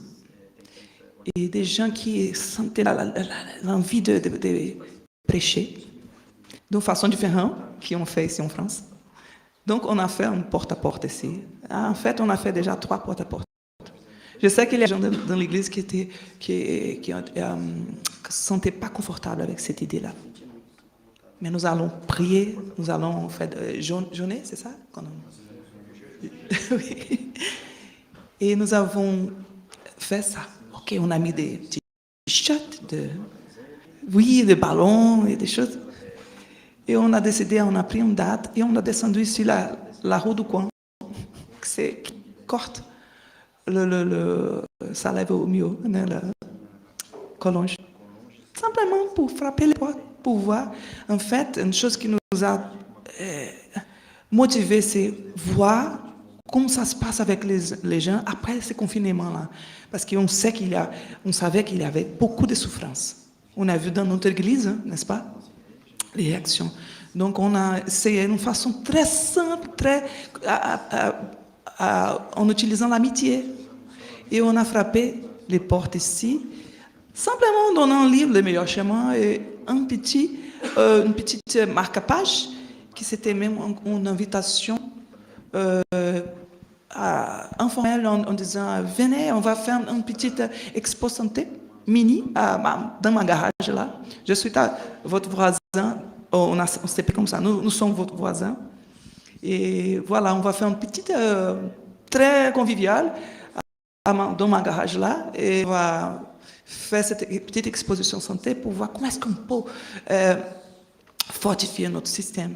et des gens qui sentaient l'envie de prêcher d'une façon différente qu'on fait ici en France. Donc, on a fait un porte-à-porte ici. En fait, on a fait déjà 3 porte-à-porte. Je sais qu'il y a des gens dans l'Église qui se sentaient pas confortables avec cette idée-là. Mais nous allons prier, nous allons faire jeûner, c'est ça? Oui. Et nous avons fait ça. Ok, on a mis des petits t-shirts, des ballons et des choses. Et on a décidé, on a pris une date et on a descendu ici la rue du coin, qui corte. Ça lève au milieu, Collonges. Simplement pour frapper les portes, pour voir. En fait, une chose qui nous a motivés, c'est voir comment ça se passe avec les gens après ce confinement-là. Parce qu'on savait qu'il y avait beaucoup de souffrances. On a vu dans notre église, hein, n'est-ce pas, les réactions. Donc, on a essayé d'une façon très simple, en utilisant l'amitié. Et on a frappé les portes ici, simplement en donnant un livre, Le meilleur chemin, et une petite marque-page, qui c'était même une invitation informelle en disant, venez, on va faire une petite expo santé mini dans ma garage là. Je suis votre voisin, on s'est fait comme ça, nous sommes votre voisin. Et voilà, on va faire une petite, très conviviale dans ma garage là, et on va faire cette petite exposition santé pour voir comment est-ce qu'on peut fortifier notre système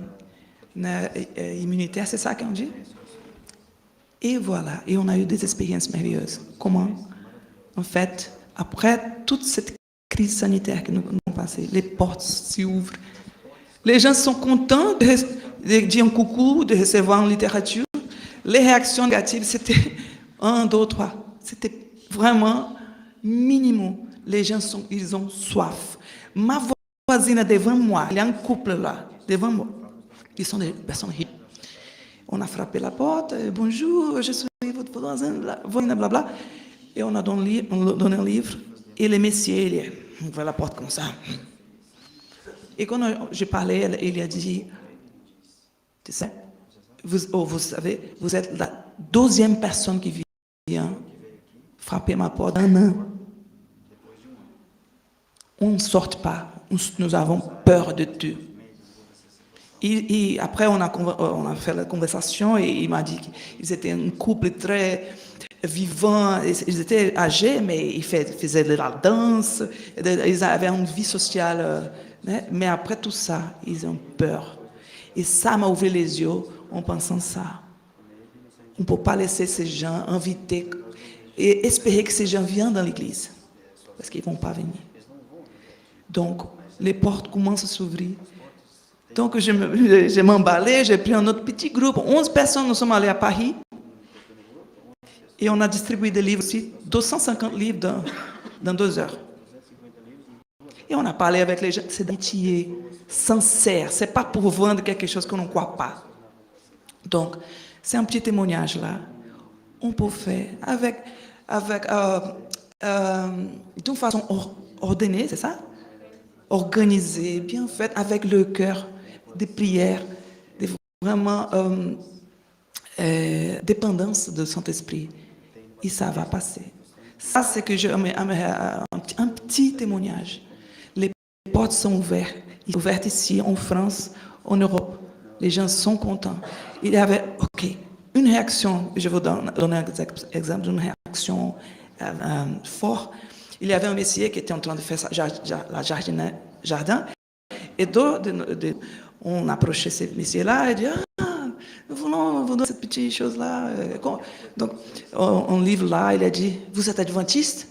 immunitaire, c'est ça qu'on dit. Et voilà, et on a eu des expériences merveilleuses. Comment? En fait, après toute cette crise sanitaire que nous avons passée, les portes s'ouvrent. Les gens sont contents de dire un coucou, de recevoir une littérature. Les réactions négatives, c'était 1, 2, 3. C'était vraiment minimum. Les gens ils ont soif. Ma voisine devant moi, il y a un couple là, devant moi. Ils sont des personnes riches. On a frappé la porte, bonjour, je suis votre voisin, blablabla. Et on a donné un livre. Et le monsieur, il ouvre la porte comme ça. Et quand j'ai parlé, il a dit, tu sais, vous savez, vous êtes la 12e personne qui vient frapper ma porte en un an. On ne sort pas, nous avons peur de tout. Et après, on a fait la conversation et il m'a dit qu'ils étaient un couple très vivant. Ils étaient âgés, mais ils faisaient de la danse, ils avaient une vie sociale. Mais après tout ça, ils ont peur. Et ça m'a ouvert les yeux en pensant ça. On ne peut pas laisser ces gens inviter et espérer que ces gens viennent dans l'église, parce qu'ils ne vont pas venir. Donc, les portes commencent à s'ouvrir. Donc, je m'emballais, j'ai pris un autre petit groupe. 11 personnes, nous sommes allés à Paris. Et on a distribué des livres aussi, 250 livres dans 2 heures. Et on a parlé avec les gens. C'est d'amitié sincère. Ce n'est pas pour vendre quelque chose qu'on ne croit pas. Donc, c'est un petit témoignage là. On peut faire d'une façon ordonnée, c'est ça? Organisée, bien faite, avec le cœur, des prières, vraiment dépendance de Saint-Esprit. Et ça va passer. Ça, c'est que j'aimerais un petit témoignage. Les portes sont ouvertes ici, en France, en Europe. Les gens sont contents. Il y avait, une réaction, je vous donne un exemple d'une réaction forte. Il y avait un monsieur qui était en train de faire jardin. Et on approchait ce monsieur-là et dit, nous voulons vous donner cette petite chose-là. Donc, un livre là, il a dit, vous êtes adventiste?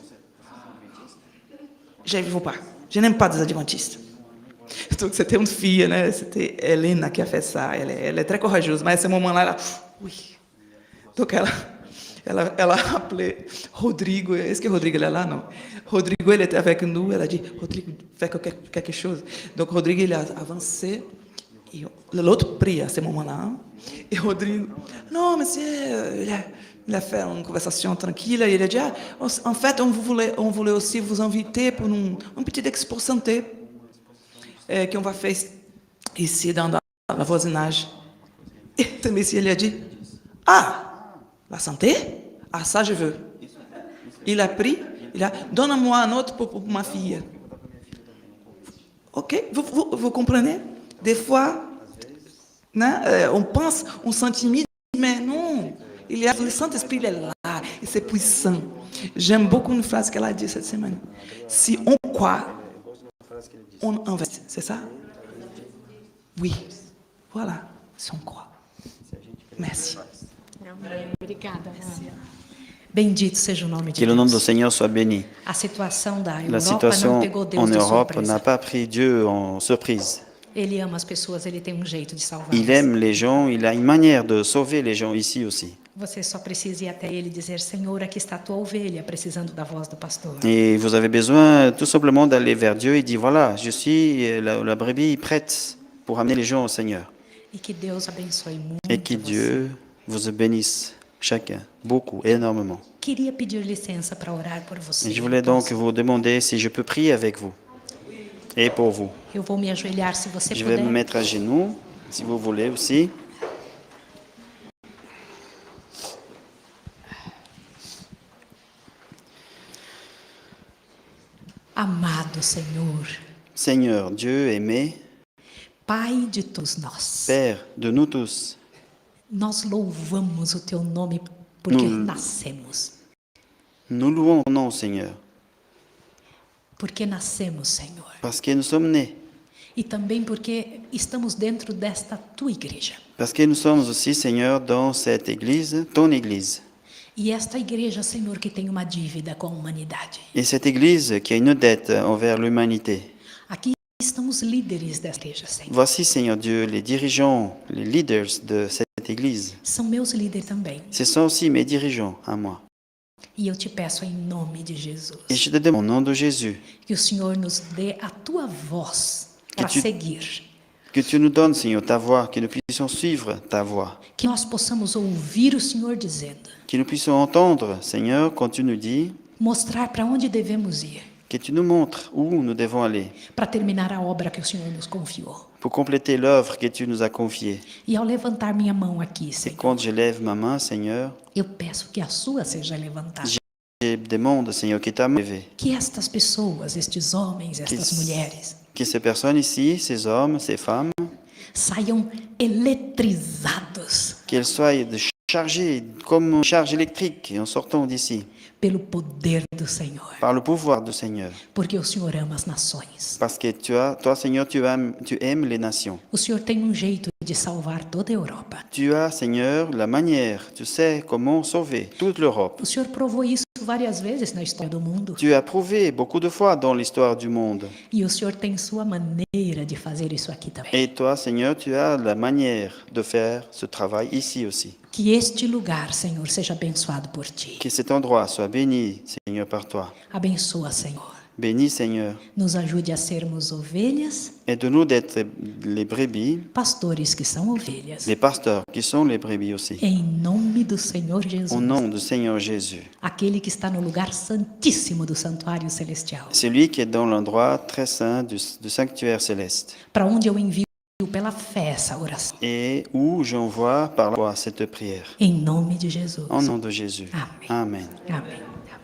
Je ne veux pas. Je n'aime pas des adventistes. Donc, c'était une fille, né? C'était Helena qui a fait ça. Elle est très courageuse, mais à ce moment-là, oui. Donc, ela a appelé Rodrigo. Est-ce que Rodrigo est là? Non. Rodrigo, il était avec nous. Elle a dit, Rodrigo, fais quelque chose. Donc, Rodrigo, il a avancé. Et l'autre prie à ce moment-là. Et Rodrigo, non, monsieur, il a fait une conversation tranquille. Il a dit, en fait, on voulait aussi vous inviter pour une petite expo santé qu'on va faire ici dans la voisinage. Et ce monsieur, il a dit, la santé? Ah, ça, je veux. Il a pris, donne-moi un autre pour ma fille. Ok, vous comprenez? Des fois, on pense, on s'intimide, mais non. Le Saint-Esprit, il est là, et c'est puissant. J'aime beaucoup une phrase qu'elle a dit cette semaine. Si on croit, on investit, c'est ça? Oui, voilà, si on croit. Merci. Obrigada, Ana. Bendito seja o nome de Que le nom du Deus. Seigneur soit béni. A situação da La Europa não situation pegou Deus en de Europe surpresa. n'a pas pris Dieu en surprise. Ele ama as pessoas, ele tem um jeito de salvar. Il aime les gens, il a une manière de sauver les gens ici aussi. Você só precisa ir até ele e dizer: Senhor, aqui está a tua ovelha, precisando da voz do pastor. Et vous avez besoin tout simplement d'aller vers Dieu et dire, voilà, je suis la brebis prête pour amener les gens au Seigneur. E que Deus abençoe muito Et que Dieu vous bénisse, chacun, beaucoup, énormément. Queria pedir licença para orar por você. Et je voulais donc vous demander si je peux prier avec vous et pour vous. Eu vou me ajoelhar se você Je vais puder. me mettre à genoux, si vous voulez aussi. Amado Senhor, Seigneur, Dieu aimé, Pai de todos nós, Père de nous tous, nós louvamos o teu nome porque Nous- nascemos. nous louons ton nom, Seigneur, Porque nascemos, Senhor. parce que nous sommes nés, E também porque estamos dentro desta tua igreja. parce que nous sommes aussi, Seigneur, dans cette église, ton église. E esta igreja, Senhor, que tem uma dívida com a humanidade. Et cette église qui a une dette envers l'humanité. Aqui estão os líderes desta igreja, Senhor. Voici, Seigneur Dieu, les dirigeants, les leaders de cette église. São meus líderes também. Ce sont aussi mes dirigeants à moi. E eu te peço em nome de Jesus Et je te demande, au nom de Jésus, que o Senhor nos dê a tua voz para tu- seguir. que tu nous donnes, Seigneur, ta voix, que nous puissions suivre ta voix, Que nós possamos ouvir o Senhor dizendo, que nous puissions entendre, Seigneur, quand tu nous dis, mostrar para onde devemos ir, que tu nous montres où nous devons aller para terminar a obra que o Senhor nos confiou. pour compléter l'œuvre que tu nous as confiée. E ao levantar minha mão aqui, Et Senhor, quand je lève ma main, Seigneur, eu peço que a sua seja levantada. je demande, Seigneur, que ta main levée, Que estas pessoas, estes homens, estas Que- mulheres, que ces personnes ici, ces hommes, ces femmes, saiam eletrizados qu'elles soient chargées comme une charge électrique en sortant d'ici, pelo poder do Senhor. par le pouvoir du Seigneur. Porque o Senhor ama as nações. Parce que toi, Seigneur, tu aimes les nations. O Senhor tem um jeito de salvar toda a Europa. Tu as, Seigneur, la manière, tu sais comment sauver toute l'Europe. O Senhor provou isso várias vezes na história do mundo. Tu as prouvé beaucoup de fois dans l'histoire du monde. E o Senhor tem sua maneira de fazer isso aqui também. Et toi, Seigneur, tu as la manière de faire ce travail ici aussi. Que este lugar, Senhor, seja abençoado por ti. Que cet endroit soit béni, Seigneur, par toi. Abençoa, Senhor. Béni, Seigneur. Nos ajude a sermos ovelhas, Aide-nous d'être les brebis, pastores que são ovelhas. les pasteurs qui sont les brebis aussi. Em nome do Senhor Jesus. Au nom du Seigneur Jésus. Aquele que está no lugar santíssimo do santuário celestial. C'est lui qui est dans l'endroit très saint du sanctuaire céleste. Para onde eu envio pela fé essa oração. Et où j'envoie par la foi cette prière. Em nome de Jesus. Au nom de Jésus. Amém. Amen. Amém.